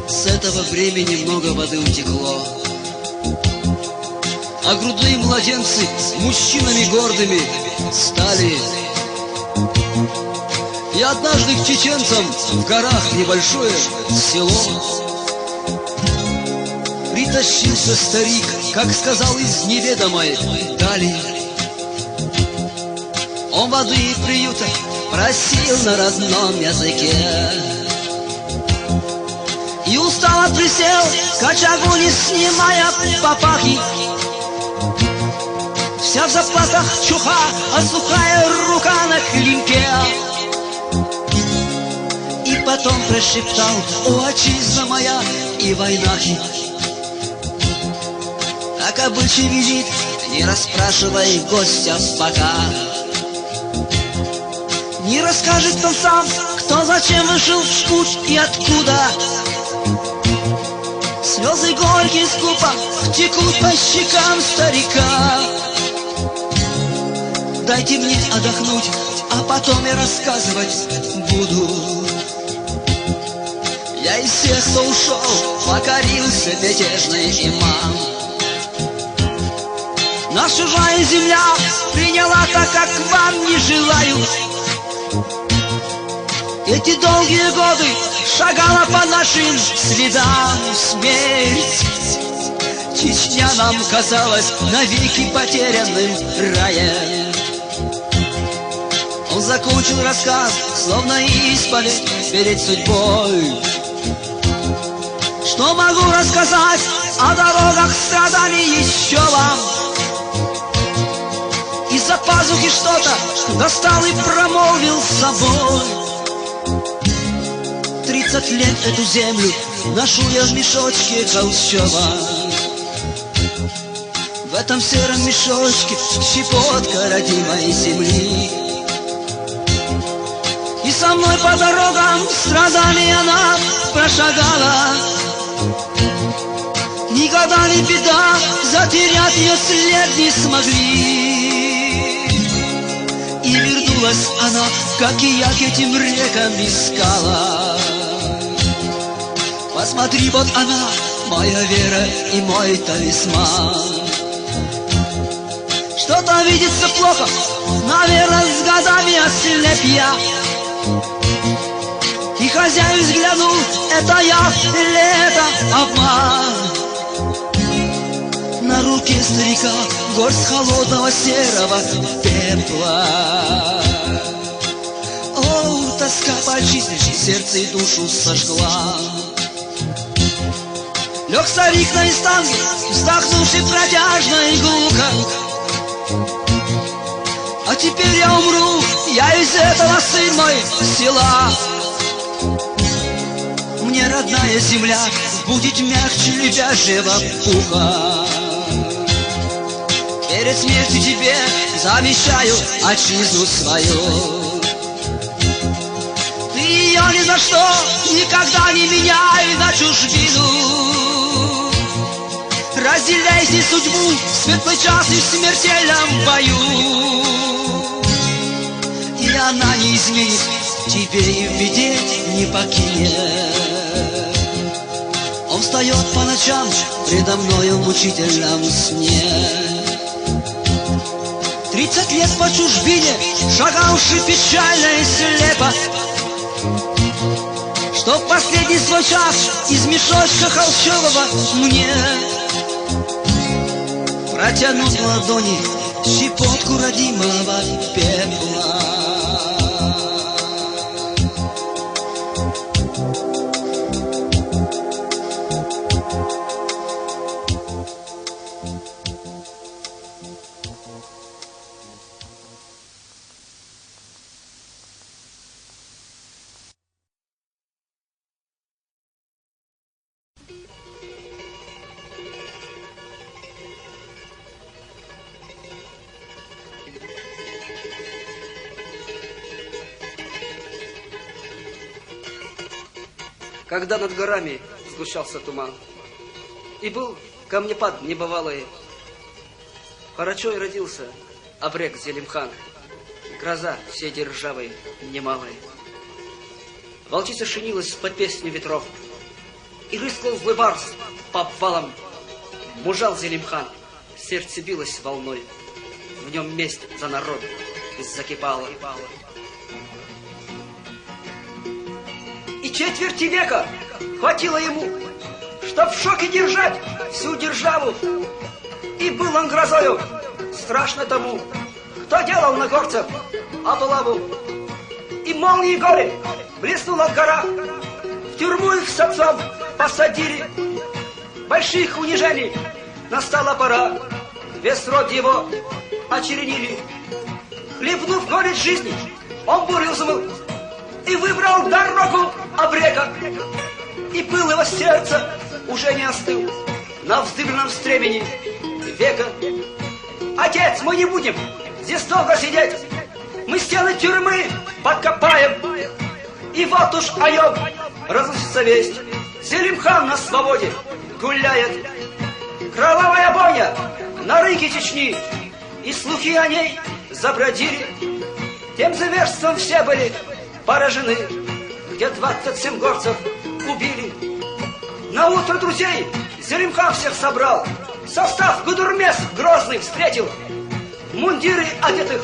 С этого времени много воды утекло, а грудные младенцы мужчинами гордыми стали. И однажды к чеченцам в горах небольшое село притащился старик, как сказал, из неведомой дали. Он воды и приюта просил на родном языке и устало присел к очагу, не снимая папахи. Вся в заплатах чуха, а сухая рука на клинке. И потом прошептал: о, отчизна моя и войнахи. Как обычай велит, не расспрашивай гостя пока. Не расскажет он сам, кто зачем вышел в путь и откуда. Слезы горькие скупо текут по щекам старика. Дайте мне отдохнуть, а потом я рассказывать буду. Я из всех, кто ушел, покорился мятежный имам. Нас чужая земля приняла так, как вам не желают. Эти долгие годы шагала по нашим следам смерть. Чечня нам казалась навеки потерянным раем. Он закончил рассказ, словно исповедь перед судьбой. Что могу рассказать о дорогах страданий еще вам? Из-за пазухи что-то достал и промолвил с собой. 30 лет эту землю ношу я в мешочке холщовом. В этом сером мешочке щепотка родимой земли. И со мной по дорогам страданий она прошагала. Никогда не беда, затерять ее след не смогли. И вернулась она, как и я, к этим рекам искала. Посмотри, вот она, моя вера и мой талисман. Что-то видится плохо, наверное, с годами ослеп я. И хозяин взглянул, это я или это обман? На руке старика горсть холодного серого пепла. О, тоска по жизни сердце и душу сожгла. Лег старик на истанге, вздохнувший протяжно и глухо. А теперь я умру, я из этого, сын мой, села. Мне родная земля будет мягче лебяжьего пуха. Перед смертью тебе завещаю отчизну свою. Ты ее ни за что никогда не меняй на чужбину. Разделяй здесь судьбу в светлый час и в смертельном бою. И она не изменит тебе и в беде не покинет. Он встает по ночам предо мною в мучительном сне. 30 лет по чужбине, шагавший печально и слепо, что в последний свой час из мешочка холщового мне протянут в ладони щепотку родимого пепла. Когда над горами сгущался туман, и был камнепад небывалый, Парачой родился Абрек Зелимхан, гроза всей державы немалой. Волчица шинилась под песню ветров, и рыскал злой барс по обвалам. Мужал Зелимхан, сердце билось волной, в нем месть за народ закипала. И четверти века хватило ему, чтоб в шоке держать всю державу. И был он грозою, страшно тому, кто делал на горцев облаву. И молнии горе блеснуло в горах, в тюрьму их с отцом посадили. Больших унижений настала пора, весь род его очернили. Хлебнув горечь жизни, он бурю взмыл и выбрал дорогу Абрека. И пыл его сердца уже не остыл на вздыбленном стремени века. Отец, мы не будем здесь долго сидеть, мы стены тюрьмы подкопаем. И вот уж о нем разносится весть, Зелимхан на свободе гуляет. Кровавая бойня на рынке Чечни, и слухи о ней забродили. Тем зверством все были поражены, где 27 горцев убили. На утро друзей Зелимхан всех собрал, состав Гудурмес грозный встретил. Мундиры одетых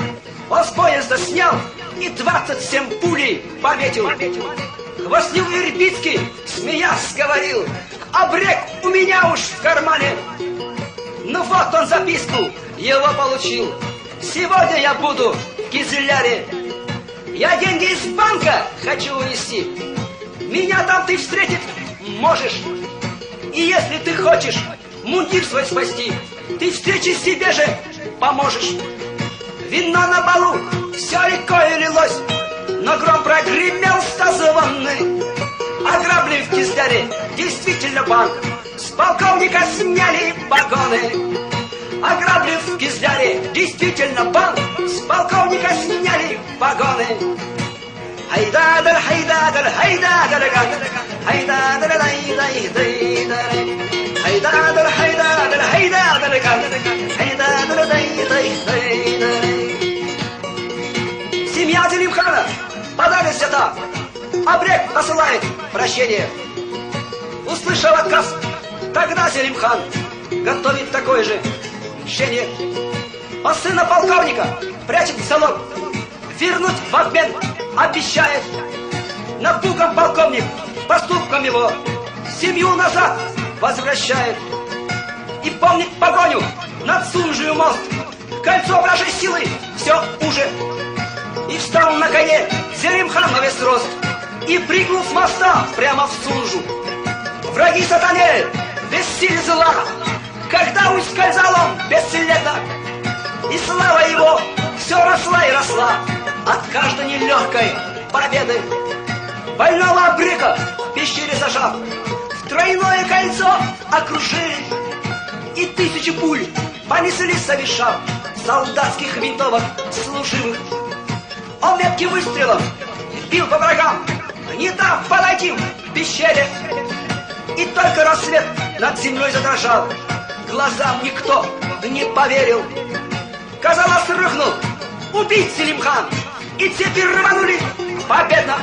он с поезда снял и 27 пулей пометил. Хвастливый Ирбитский, смеясь, говорил: обрек у меня уж в кармане. Ну вот он записку, его получил. Сегодня я буду в Кизляре. Я деньги из банка хочу унести. Меня там ты встретить можешь. И если ты хочешь мундир свой спасти, ты встречи себе же поможешь. Вино на балу все рекой лилось, но гром прогремел стазованный. Ограбли в Кизляре действительно банк, с полковника сняли погоны. Ограбли в Кизляре действительно банк, с полковника сняли погоны. Хайдадер, хайдадер, хайдадер, хайдадер, хайдадер, хайдадер, хайдадер, хайдадер. Семья Зелимхана подались сюда. Обрек посылает прощение. Услышав отказ, тогда Зелимхан готовит такое же мщение. Он сына полковника прячет в залог, вернуть в обмен обещает. Напуган полковник поступком его, семью назад возвращает. И помнит погоню над Сунжию мост, кольцо вражей силы все уже. И встал на коне Зелимхан на весь рост и прыгнул с моста прямо в Сунжу. Враги сатане бессили зла, когда ускользал он бесследно, и слава его все росла и росла от каждой нелегкой победы. Больного обрека в пещере зажав, в тройное кольцо окружили, и 1000 пуль понесли совершав солдатских винтовок служивых. Он метким выстрелом бил по врагам, не дав подойти к пещере. И только рассвет над землей задрожал, глазам никто не поверил. Казалось, рухнул убить Зелимхан, и цепи рванули победно.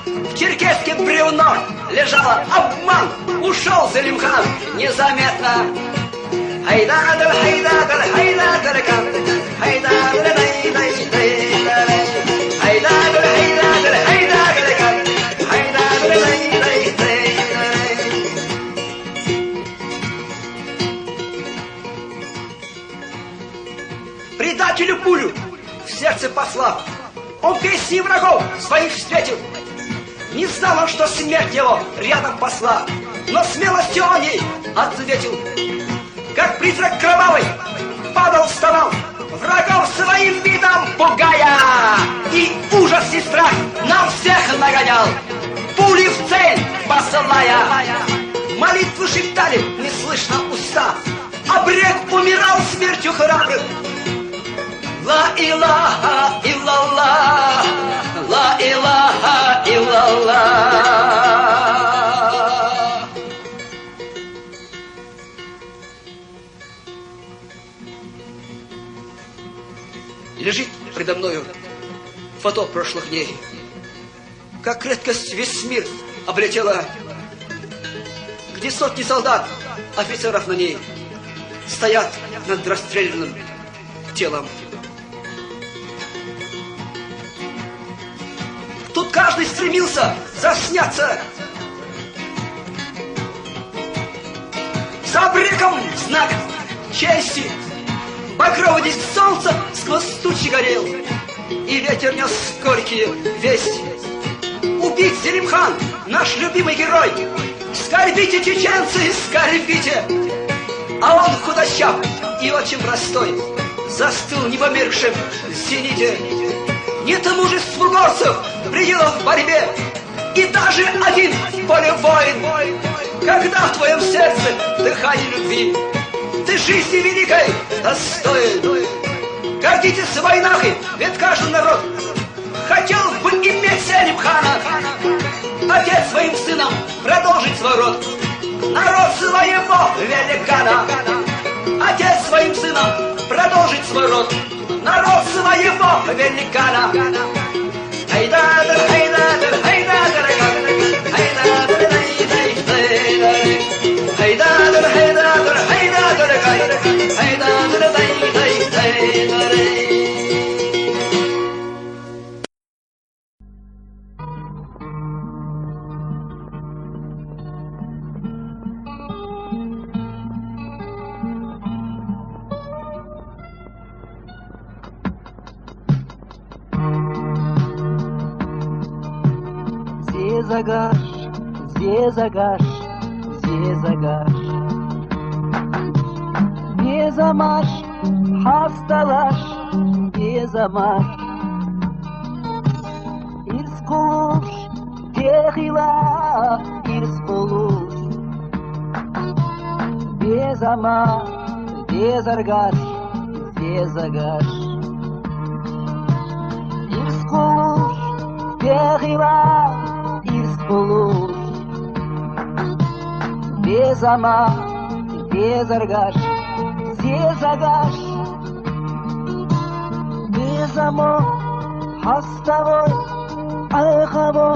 В черкеске бревно лежало, обман, ушел Зелимхан незаметно. Хайдадер, хайдадер, хайдадер, хайдадер, хайдадер, хайдадер, предателю пулю в сердце послав, он песни врагов своих встретил. Не знал он, что смерть его рядом посла, но смелостью он ей ответил. Как призрак кровавый падал, вставал, врагов своим видом пугая, и ужас и страх нам всех нагонял, пули в цель посылая. Молитвы шептали неслышно уста, обрек умирал смертью храбрых. Ла илаха иллаллах, ла илаха иллаллах. Лежит предо мною фото прошлых дней, как редкость весь мир облетела, где сотни солдат, офицеров на ней стоят над расстрелянным телом. Тут каждый стремился засняться с обреком в знак чести. Багровый диск солнца сквозь тучи горел, и ветер нес горькие вести. Убить Зелимхан, наш любимый герой. Скорбите, чеченцы, скорбите. А он худощав и очень простой, застыл непомеркшим в зените. Нет мужеству горцев пределов в борьбе, и даже один в поле воин. Когда в твоем сердце дыхание любви, ты жизни великой достоин. Гордитесь войнахой, ведь каждый народ хотел бы иметь Зелимхана, отец своим сыном продолжить свой род, народ своего великана. Отец своим сыном продолжить свой род, народ своего великана. Хайдадер, хайдадер, хайдадер, хайдадер, хайдадер. Zezagash, zezagash, zezagash. Bezamash, hastalash, bezamash. Irskulush, tehila, irskulush. Bezamash, zezargash, zezagash. Irskulush, tehila, irskulush. Bezamash, zezargash, zezagash. Безамо, хаставо, айхаво.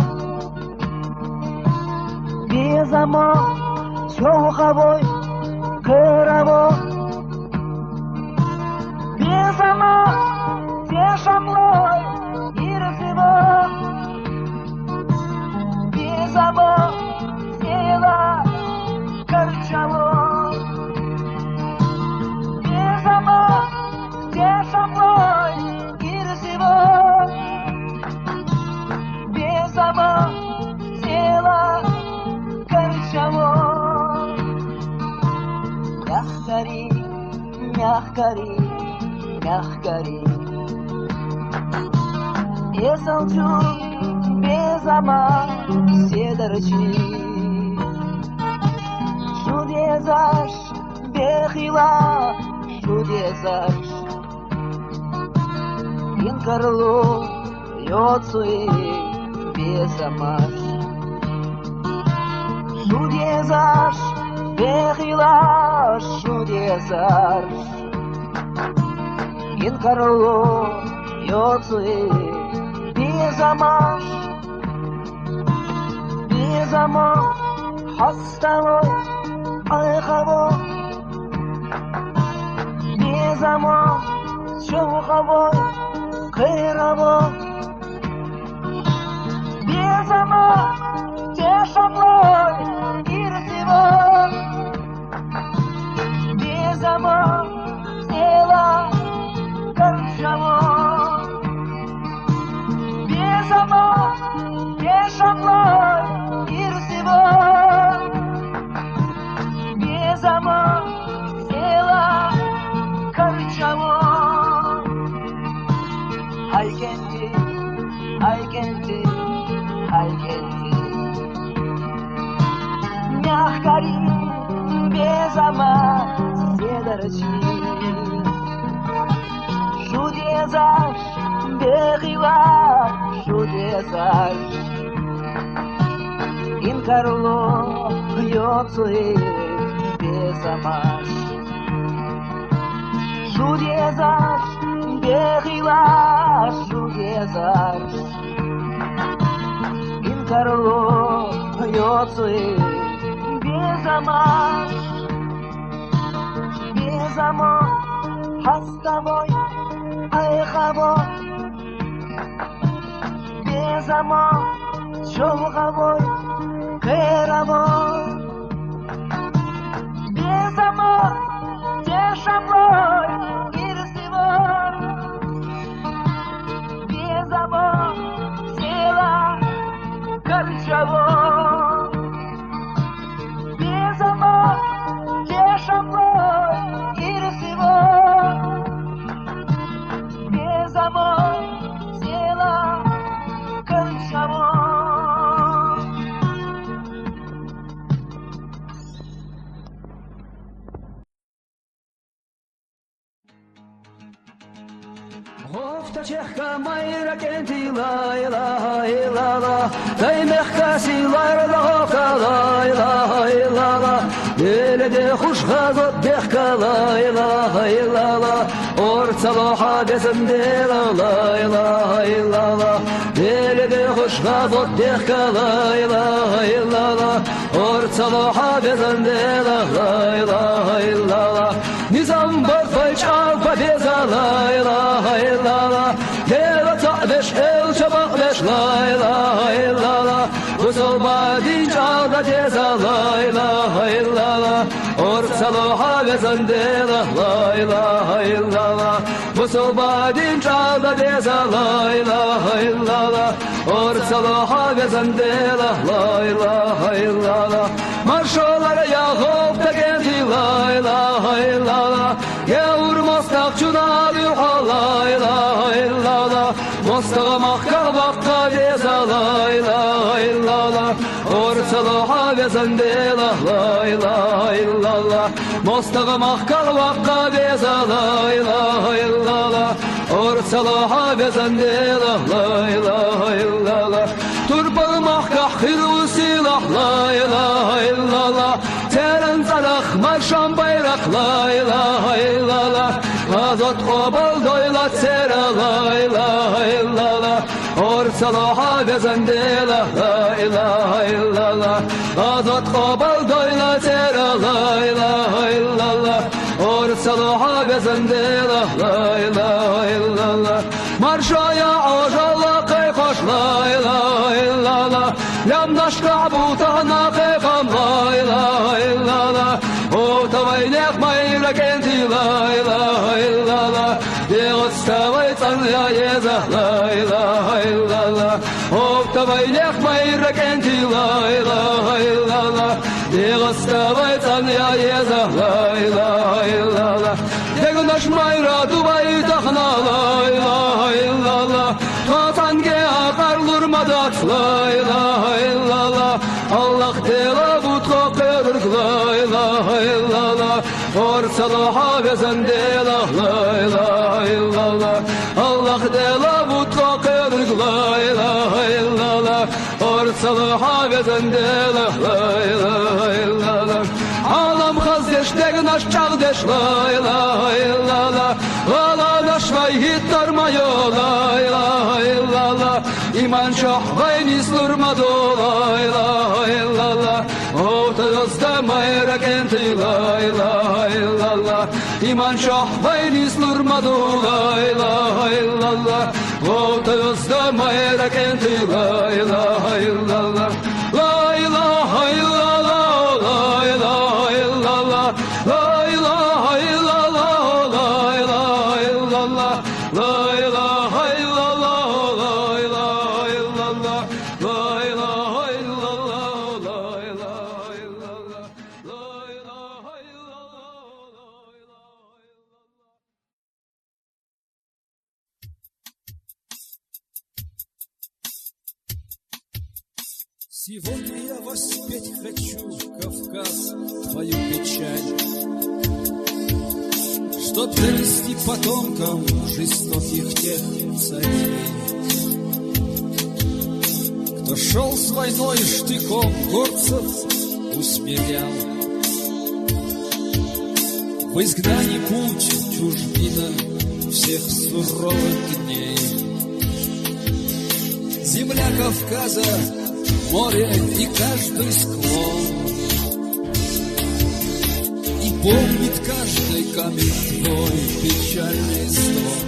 Безамо, чохаво, кыраво. Безамо, тешамло, ирзиво. Безамо, села, карчаво. Безамо, тешамло, ирзиво. Безамо, села, карчаво. Мягкари, мягкари, мягкари. Есалчу, безама, седарчи. Шудезаш, бехила, шудезаш. Инкарлу, йоцуи, безамаш. Шудезаш, бехила, шудезаш. Инкарлу, йоцуи, безамаш. Безамо, хаставо, айхаво. Безамо, чохаво, кыраво. Безамо, тешаво, ирзиво. Безамо, села, карчаво. Безамо, тешаво, ирзиво. Безамо, села, карчаво. I can't, мягкари, безама, седарчи. Шудезаш, бехила, шудезаш. Инкарло, йоцуи, безамаш. Шудезаш, бехила, шудезаш. Инкарло, йоцуи, безамаш. Безамо, хаставо, айхаво. Безамо, чохаво, кыраво. Безамо, тешаво, ирзиво. Безамо, села, карчаво. Безамо, тешаво, ирзиво. Безамо, села, карчаво. Гофта чехка майра кенти ла ила ила. Дай мягка силар да гофта ла ила ила. Деледе хуш газот бехка ла ила ила. Орцалоха безенде ла ила ила. Деледе хуш газот бехка ла ила ила. Орцалоха безенде ла ила ила. Низам барфайч алфа беза ла ила ила. Дело تعبش ال شبقش لا إله إلا الله وصل بعدين جعل جزا لا إله إلا الله أرسلوا حاجة زندلة لا إله إلا الله Освободим чада беза, ла-ла, ла-ла, орцалоха безандела, ла-ла, ла-ла, маршалар яхов тагенти, ла-ла, ла-ла, геур мостак чунали, ла-ла, ла-ла, мостага махка вакка беза, ла-ла, ла-ла, орцалоха безандела, ла-ла, ла-ла, мостага махка вакка беза, ла-ла, орцалоха безандела, ла-ла, турбал махка хирусила, ла-ла, терен залах маршам байрак, ла-ла, азат қобал дойла цера, ла-ла, орцалоха безандела, ла-ла, азат қобал дойла цера, ла-ла, орцалоха безандела, ла-ла, маршая ожала кайхош, ла-ла, лямнашка бутана кайхам, ла-ла, отавайнех майра кенти, ла-ла, деготставай цанля еза, ла-ла, отавайнех майра кенти, ла-ла, деготставай цанля еза, ла-ла, дего наш майра дубай тахна, ла-ла, татанге акарлур мадат, ла-ла, Аллах дела бутко перг, ла-ла, орцалоха безандела, ла-ла, Аллах дела бутко перг, ла-ла, орцалоха безандела, ла-ла, алам хаздеш дег наш чагдеш, ла-ла, ла-ла наш вайгиттар майо, ла-ла, иман шах вайни слурмадо, ла-ла, отазда майра кенти, ла-ла, иман шах вайни слурмадо, ла-ла, отазда майра кенти, ла-ла, Сегодня я воспеть хочу, Кавказ, твою печаль, чтоб донести потомкам жестоких тех царей, кто шел с войной штыком горцев усмирял. В изгнании путь, чужбина всех суровых дней. Земля Кавказа, море и каждый склон, и помнит каждый камень твой печальный стон.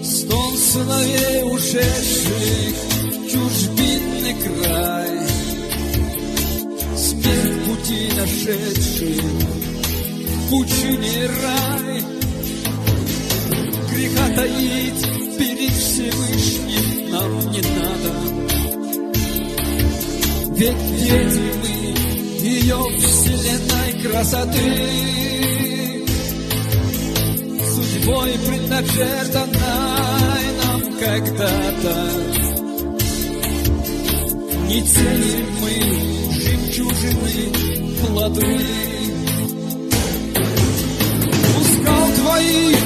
Стон сыновей ушедших в чужбинный край, смерть пути нашедших в пучине рай. Греха таить перед Всевышним нам не надо, ведь дети мы ее вселенной красоты, судьбой предначертанной нам когда-то. Не ценим мы жемчужины плоды. У скал твоих,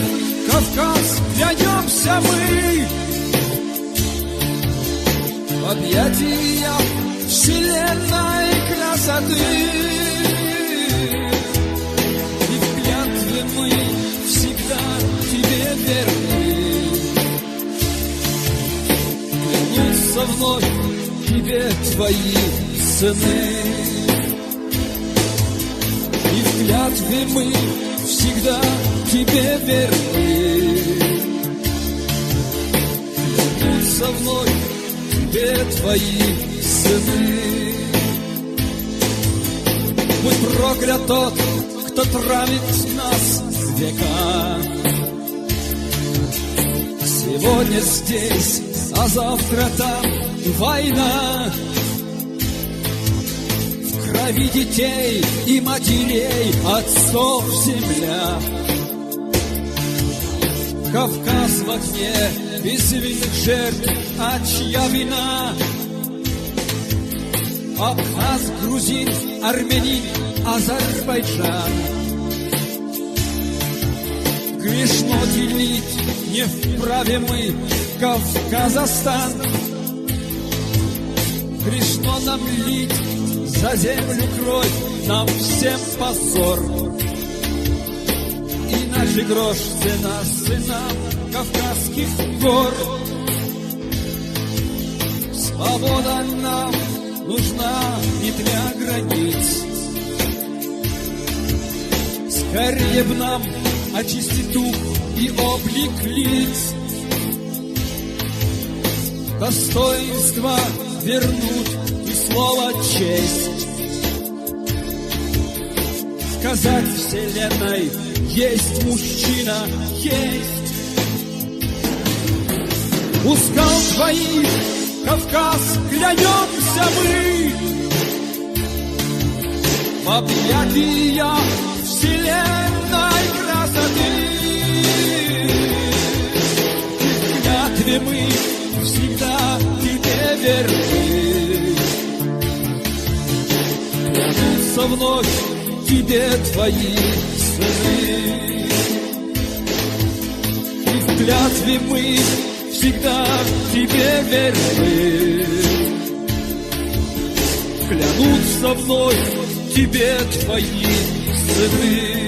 Кавказ, клянемся мы, в объятиях вселенной красоты. И в клятве мы всегда тебе верны. Клянутся вновь тебе твои сыны. И в клятве мы всегда тебе верны. Клянутся вновь тебе твои сыны. Будь проклят тот, кто травит нас века. Сегодня здесь, а завтра там война. В крови детей и матерей, отцов земля. Кавказ в огне безвинных жертв, а чья вина? Абхаз, грузин, армянин, Азербайджан. Грешно делить, не вправе мы Кавказстан. Грешно нам лить за землю кровь, нам всем позор. Иначе грош цена сынам Кавказских гор. Свобода нам нужна не для границ. Скорее б нам очистить дух и облик лиц. Достоинство вернуть и слово честь. Сказать вселенной: есть мужчина, есть. У скал твоих, Кавказ, клянемся мы в объятиях вселенной красоты. И в клятве мы всегда тебе верны. Клянутся вновь тебе твои сыны. И в клятве мы всегда тебе верны. Клянутся вновь тебе твои сыны.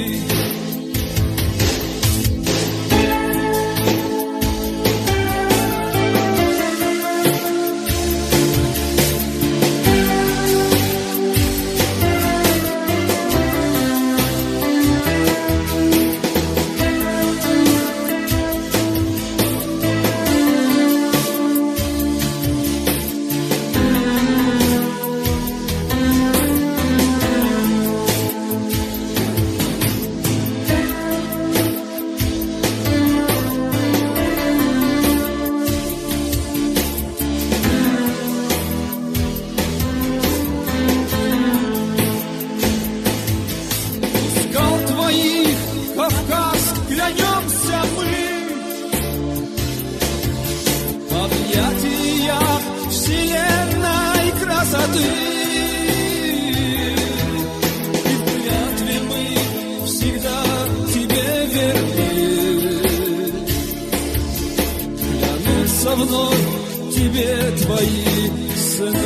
Вновь тебе твои сыны.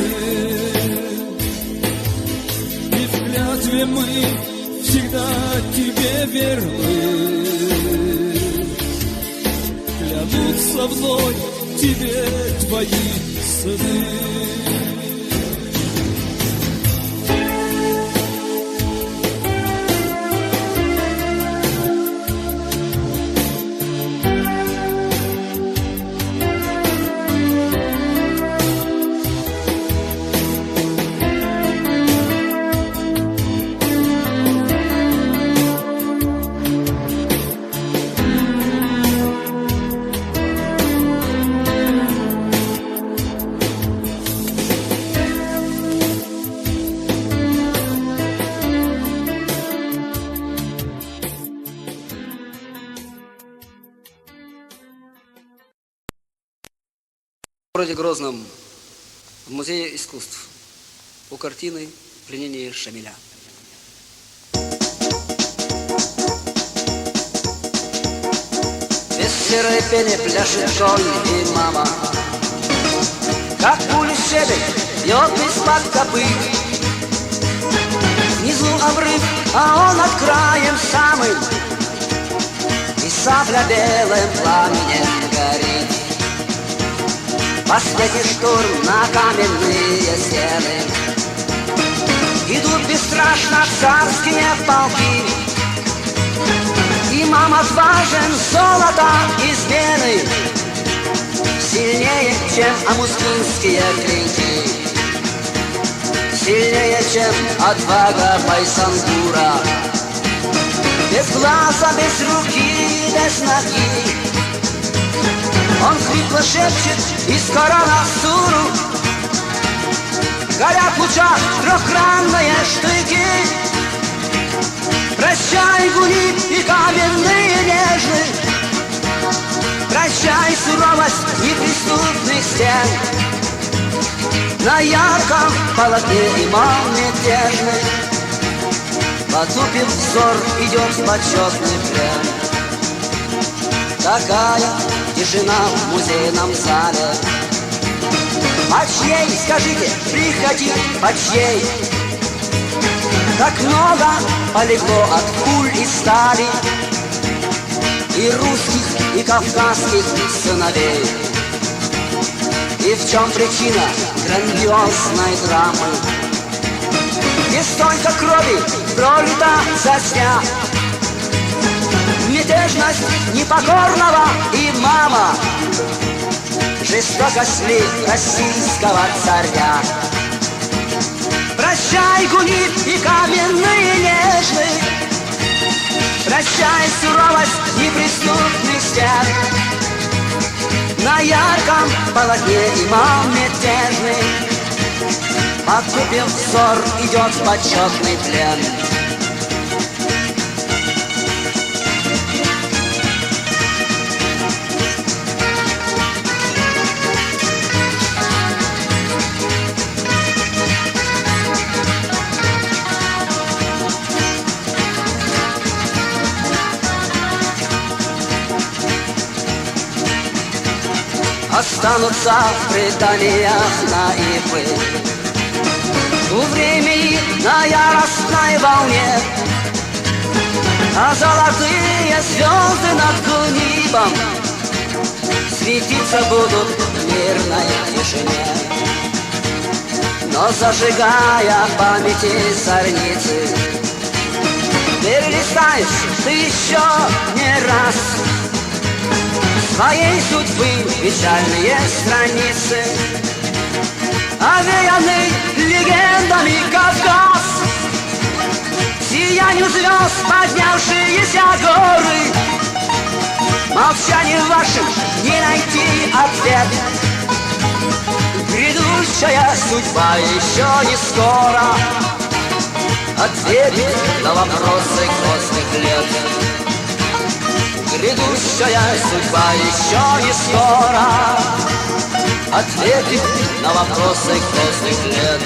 И в клятве мы всегда тебе верны. Клянутся вновь тебе твои сыны. В городе Грозном, в Музее искусств, у картины «Пленение Шамиля». Без серой пены пляшет Джой и мама, как пули щебет бьет из-под копыт. Внизу обрыв, а он над краем самым, и сабля белым пламенем горит. По свете штурм на каменные стены. Идут бесстрашно царские полки, и мама важен золото измены, сильнее, чем амускинские клинки, сильнее, чем отвага Байсангура. без глаза, без руки, без ноги. Он хрипло шепчет и скоро на суру горят в лучах трехгранные штыки. Прощай, гунит и каменные нежны, прощай, суровость неприступных стен. На ярком полотне имам мятежный, потупив взор, идет в почетный плен. Такая тишина в музейном зале. По чьей, скажите, приходи, по чьей? Так много полегло от пуль и стали, и русских, и кавказских сыновей. И в чем причина грандиозной драмы? Не столько крови пролита за дня, мятежность непокорного имама, жестокость ли российского царя. Прощай, гунит и каменные нежны, прощай, суровость неприступных стен. На ярком полотне имам мятежный, потупив взор, идет в почетный плен. Останутся в преданиях наивы у времени на яростной волне, а золотые звезды над небом светиться будут в мирной тишине. Но зажигая в памяти зорницы, перелистаешь ты еще не раз своей судьбы печальные страницы, овеянный легендами Кавказ, сиянию звезд поднявшиеся горы. Молчанию вашим не найти ответ, грядущая судьба еще не скоро ответит на вопросы грозных лет. Грядущая судьба еще не скоро ответит на вопросы грозных лет.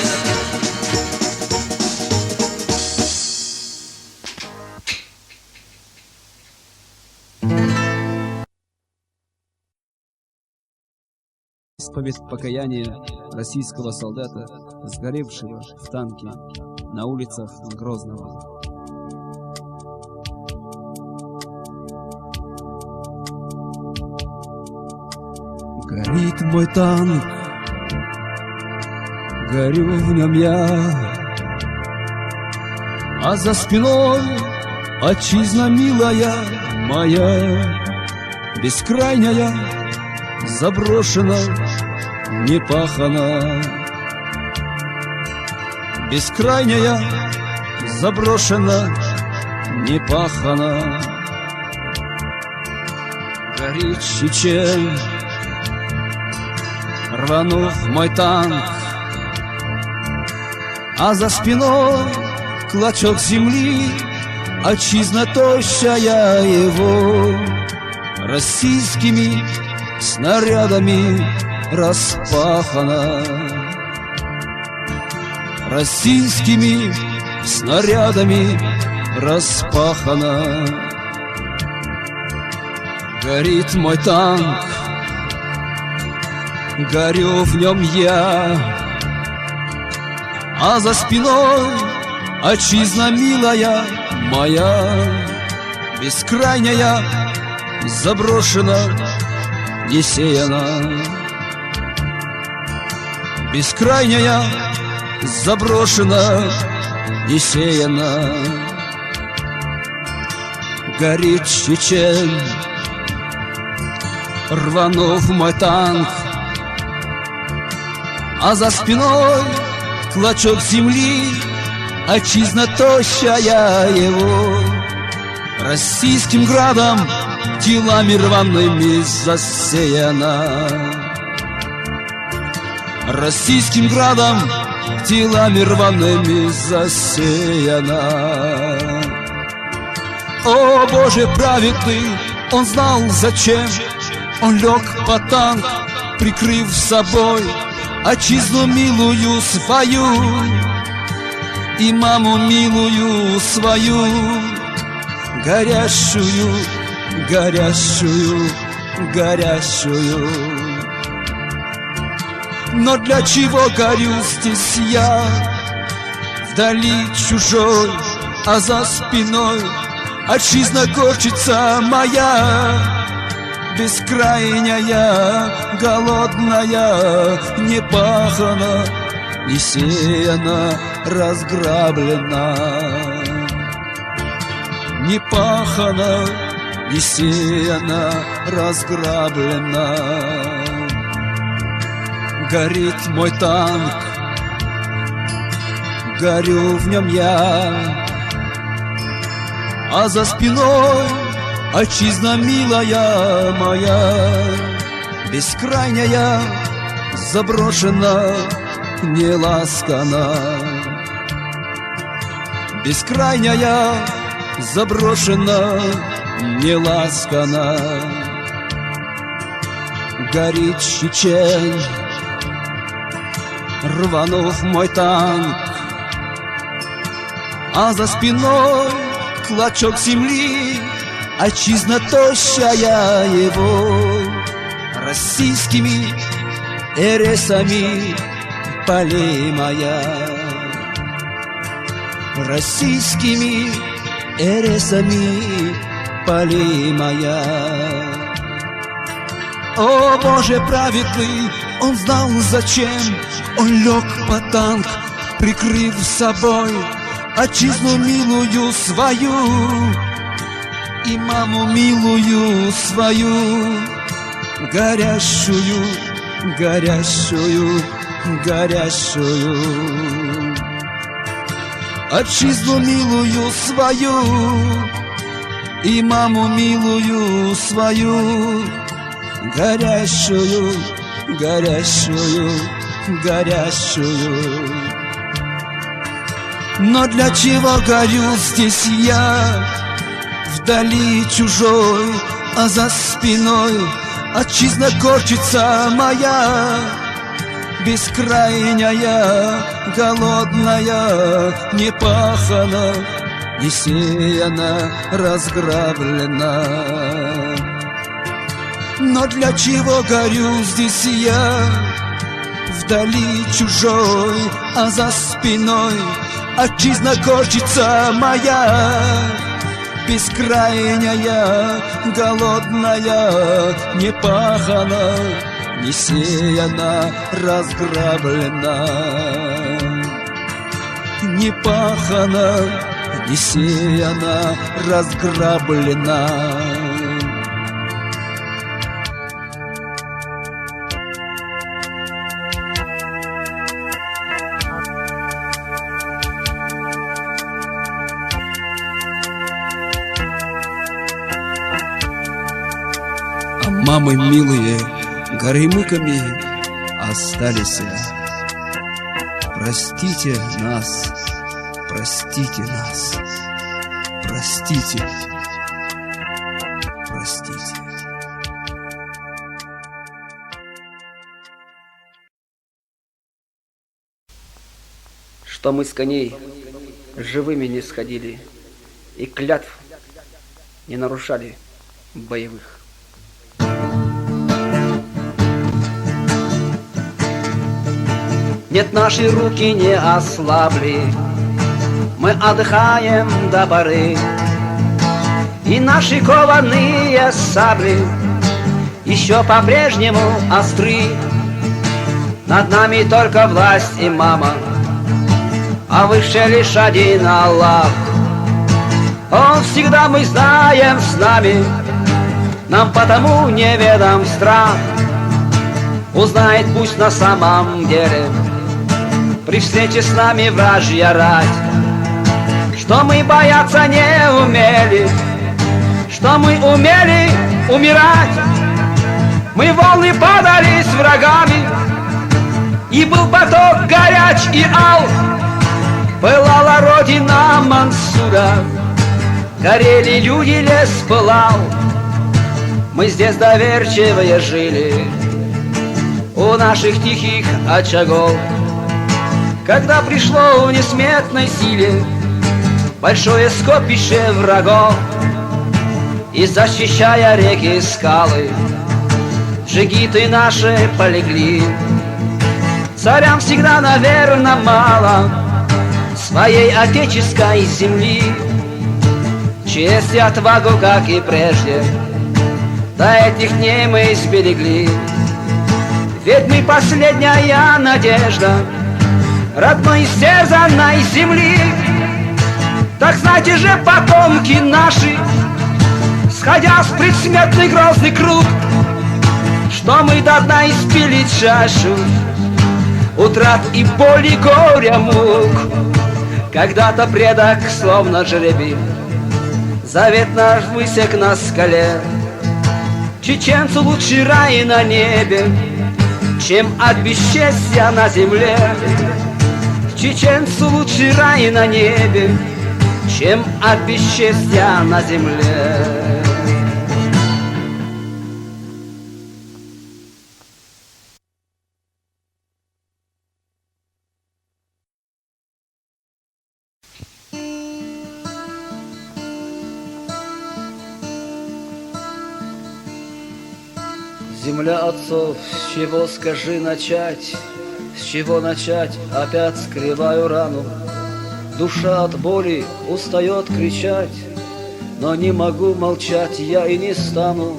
Исповедь покаяния российского солдата, сгоревшего в танке на улицах Грозного. Горит мой танк, горю в нем я, а за спиной отчизна милая моя, бескрайняя, заброшена, не пахана. Бескрайняя, заброшена, не пахана. Горит Чечен, рванув мой танк, а за спиной клочок земли, отчизна тощая его, российскими снарядами распахана. Российскими снарядами распахана. Горит мой танк, горю в нем я, а за спиной отчизна милая моя, бескрайняя, заброшена, не сеяна. Бескрайняя, заброшена, не сеяна. Горит Чечен, рванув мой танк, а за спиной клочок земли, отчизна тощая его, Российским градом телами рваными засеяна. Российским градом телами рваными засеяна. О, Боже праведный, он знал зачем. Он лег под танк, прикрыв собой отчизну милую свою и маму милую свою, горящую, горящую, горящую. Но для чего горю здесь я, вдали чужой, а за спиной отчизна корчится моя, бескрайняя, голодная, не пахана, не сеяна, разграблена. Не пахана, не сеяна, разграблена. Горит мой танк, горю в нем я, а за спиной отчизна милая моя, бескрайняя, заброшена, неласкана. Бескрайняя, заброшена, неласкана. Горит Чечень, рванув мой танк, а за спиной клочок земли, отчизна тощая его, российскими эресами полей моя, российскими эресами полей моя. О, Боже праведный, он знал зачем. Он лег под танк, прикрыв собой отчизну милую свою и маму милую свою, горящую, горящую, горящую. Отчизну милую свою и маму милую свою, горящую, горящую, горящую. Но для чего горю здесь я, вдали чужой, а за спиной отчизна корчится моя, бескрайняя, голодная, не пахана, не сеяна, разграблена. Но для чего горю здесь я, вдали чужой, а за спиной отчизна корчится моя, бескрайняя, голодная, не пахана, не сеяна, разграблена. Не пахана, не сеяна, разграблена. Мамы милые, горемыками остались. Простите нас, простите нас, простите, простите. Что мы с коней живыми не сходили и клятв не нарушали боевых. Нет, наши руки не ослабли, мы отдыхаем до поры, и наши кованые сабли еще по-прежнему остры. Над нами только власть и мама, а выше лишь один Аллах. Он всегда, мы знаем, с нами, нам потому неведом страх. Узнает пусть на самом деле при встрече с нами вражья рать, что мы бояться не умели, что мы умели умирать. Мы волны падали с врагами, и был поток горяч и ал. Пылала родина Мансура, горели люди, лес пылал. Мы здесь доверчивые жили у наших тихих очагов. Когда пришло в несметной силе большое скопище врагов, и защищая реки и скалы, джигиты наши полегли. Царям всегда, наверно, мало своей отеческой земли. Честь и отвагу, как и прежде, до этих дней мы сберегли. Ведь мы последняя надежда родной истерзанной земли. Так знайте же, потомки наши, сходя в предсмертный грозный круг, что мы до дна испили чашу утрат и боли, горя, мук. Когда-то предок, словно жребий, завет наш высек на скале. Чеченцу лучше рай на небе, чем от бесчестья на земле. Чеченцу лучше рай на небе, чем от бесчестья на земле. Земля отцов, с чего, скажи, начать? С чего начать? Опять скрываю рану. Душа от боли устает кричать, но не могу молчать, я и не стану.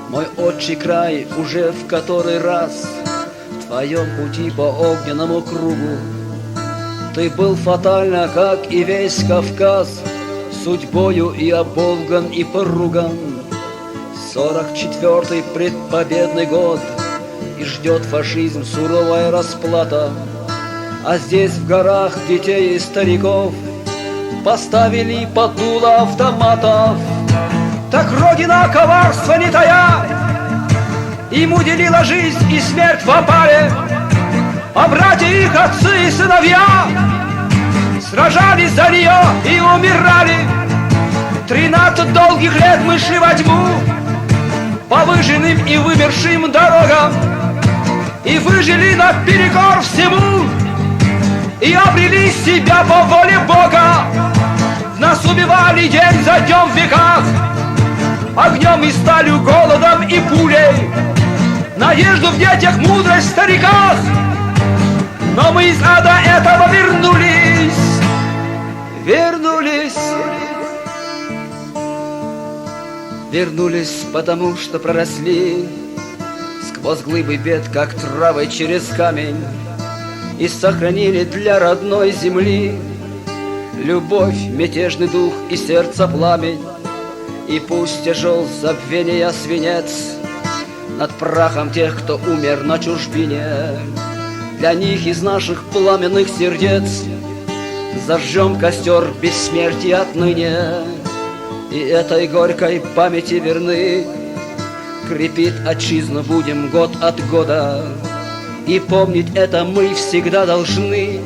Мой отчий край уже в который раз в твоем пути по огненному кругу. Ты был фатально, как и весь Кавказ, судьбою и оболган, и поруган. 44-й предпобедный год, и ждет фашизм суровая расплата. А здесь в горах детей и стариков поставили под дуло автоматов. Так родина коварства не тая им уделила жизнь и смерть в опале. А братья их, отцы и сыновья, сражались за нее и умирали. 13 долгих лет мы шли во тьму по выжженным и вымершим дорогам, и выжили наперекор всему, и обрели себя по воле Бога. Нас убивали день за днем в веках, огнем и сталью, голодом и пулей, надежду в детях, мудрость в стариках. Но мы из ада этого вернулись, вернулись, потому что проросли сквозь глыбы бед, как травы через камень, и сохранили для родной земли любовь, мятежный дух и сердце пламень. И пусть тяжел забвения свинец над прахом тех, кто умер на чужбине, для них из наших пламенных сердец зажжем костер бессмертия отныне. И этой горькой памяти верны крепит отчизну будем год от года. И помнить это мы всегда должны,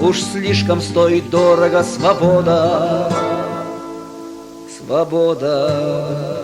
уж слишком стоит дорого свобода. Свобода.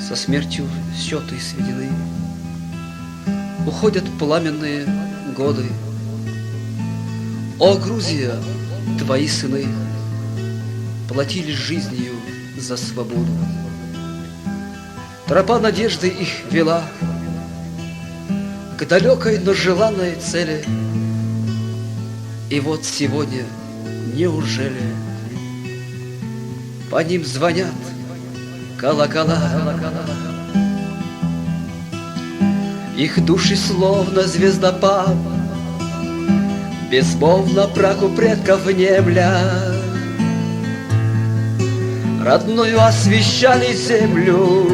Со смертью счеты сведены, уходят пламенные годы. О, Грузия, твои сыны платили жизнью за свободу. Тропа надежды их вела к далекой, но желанной цели. И вот сегодня, неужели, по ним звонят колокола? Их души словно звездопад, безмолвно праку предков внемля, родную освещали землю,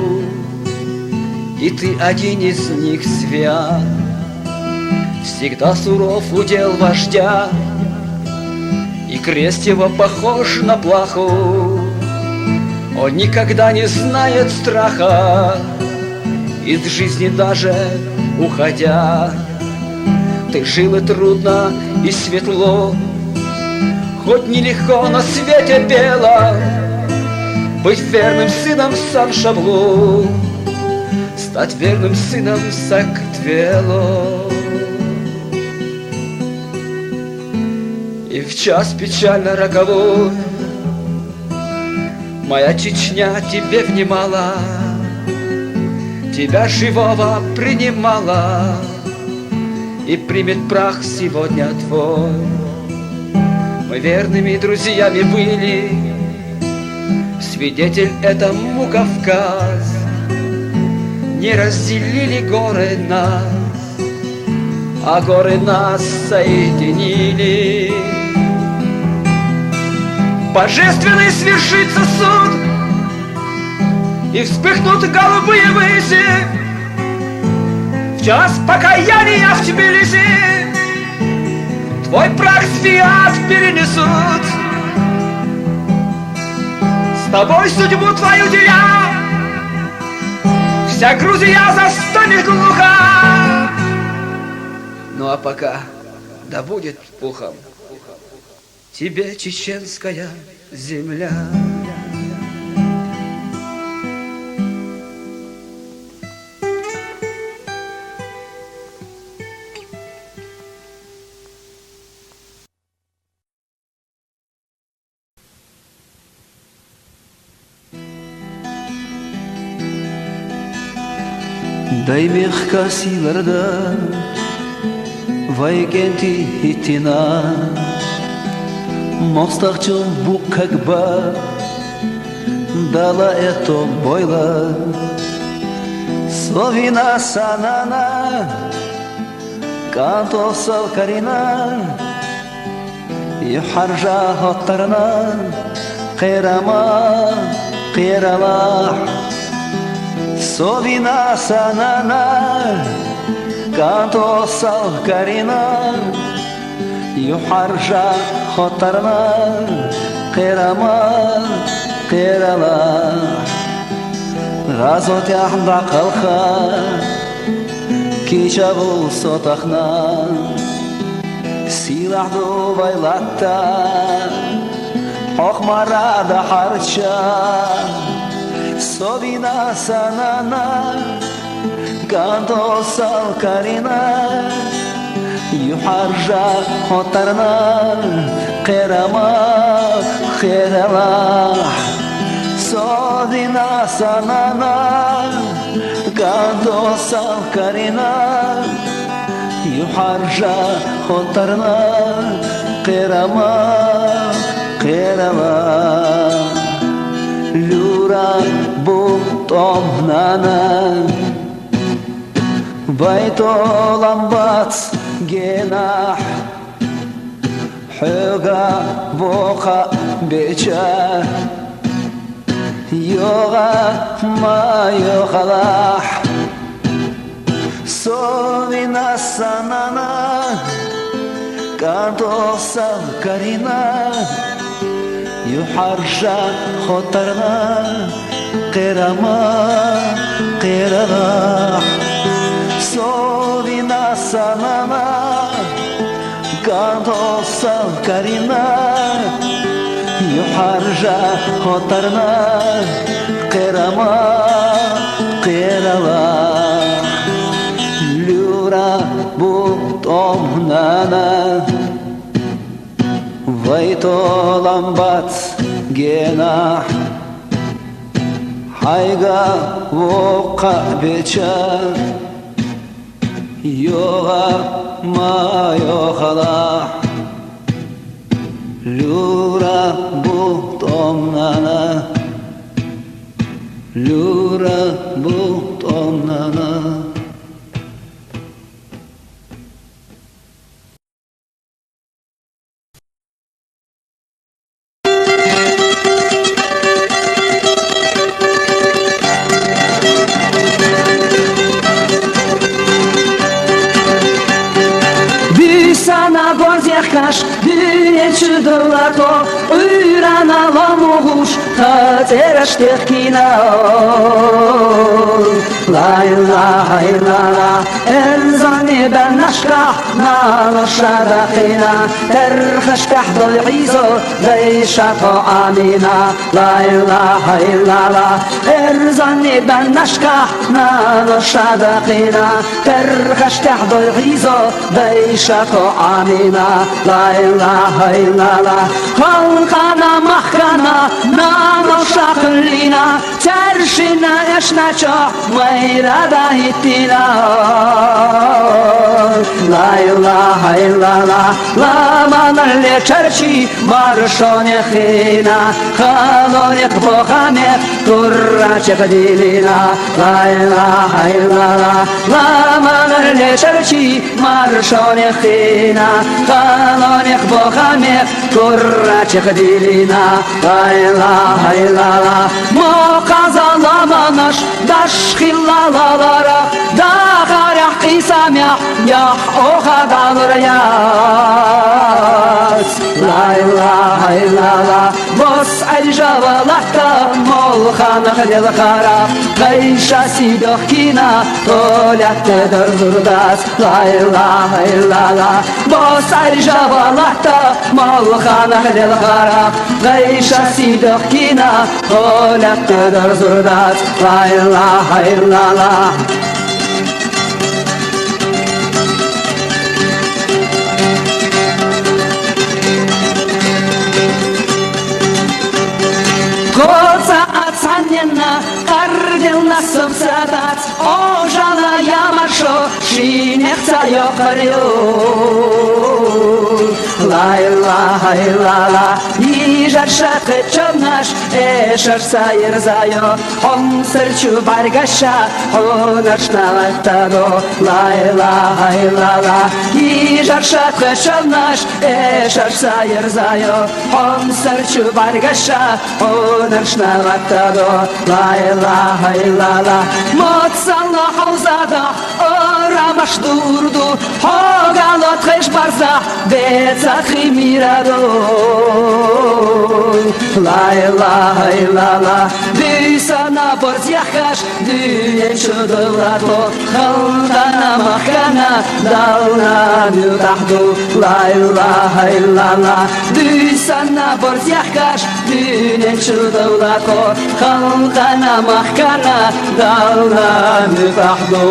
и ты один из них свят. Всегда суров удел вождя, и крест его похож на плаху. Он никогда не знает страха, из жизни даже уходя. Ты жил и трудно, и светло, хоть нелегко на свете бело, быть верным сыном Сан-Шаблу, стать верным сыном Саквело. И в час печально роковой моя Чечня тебе внимала, тебя живого принимала, и примет прах сегодня твой. Мы верными друзьями были, свидетель этому Кавказ. Не разделили горы нас, а горы нас соединили. Божественный свершится суд, и вспыхнут голубые выси. В час покаяния в Тбилиси твой прах с Фиат перенесут. С тобой судьбу твою деля, вся Грузия застонет глухо. Ну а пока, да будет пухом тебе чеченская земля. Дай мягко силарда вайгенти итина мостахчыл бук как ба дала это бойла словина санана канто салкарина يحرجا هطرنا قيرما قيرلا Совина санана, канто салкарина, юхаржа хотарна, қирама, қирала. Газот яхда қалха, кичаву сотахна, силахду байлатта, хохмарада харча. Совина санана, канто салкарина, юхаржа хотарна, қирама, қирала. Совина санана, канто салкарина, юхаржа хотарна, қирама, қирала. Люра бутом нана Байтоламбац генах Хюга боха беча Йога ма йогалах Совина санана Канто салкарина يحرجا خطرنا قرما قرما صوبنا سنما كانتو سالكارينا يحرجا خطرنا قرما قرما لورا بوتومنانا Вайтоламбац генах Айга оқа беча Йога майохала Люра бутомнана Люра бутомнана Sana bozjakasz, nie czydła to Urana lomugusz, ta teraz tekina La ilaha illallah Elzani ben nashkah na nashadakina Terkhash tahdol izo Leishato amina La ilaha illallah Elzani ben nashkah na nashadakina Terkhash tahdol izo Leishato amina La ilaha illallah Khalqana mahkana Na nashaklina Tershina esnacho Mayrada hittina La ilaha illallah La manale charchi Marshone khina Khalonek bokhanek Turra chakdilina La ilaha illallah La manale charchi Marshone khina Khalonek bokhanek Turra chakdilina La ilaha illallah Muqazalamash Dashkhilalalara Da kharah qisamya Yah okhadalur yas La ilaha illallah Bos aljavalahta Molkhanah lil kharah Qaysha sidokhina Tolat darzurdas La ilaha illallah Bos aljavalahta Molkhanah lil kharah Qaysha sidokhina Tolat darzurdas La ilaha illallah Коца отцанена, кардилна субсадат, ожала ямашо, шинехца йохарю. La ilaha illallah, ижар шақы чомнаш, эшар сайыр зайо, он сырчу баргаша, онашна латтадо. La ilaha illallah, ижар шақы чомнаш, эшар сайыр зайо, он сырчу баргаша, Narshna vatado, la ilaha illallah Motsalla hauzada, ora mashdurdu Hogalot khish barza, betzachi mirado La ilaha illallah Bisana borzyachash, duyen shudulato Khaldana makhana, dalna nutahdu La ilaha illallah Bisana borzyachash, duyen shudulato Khaldana makhana, dalna nutahdu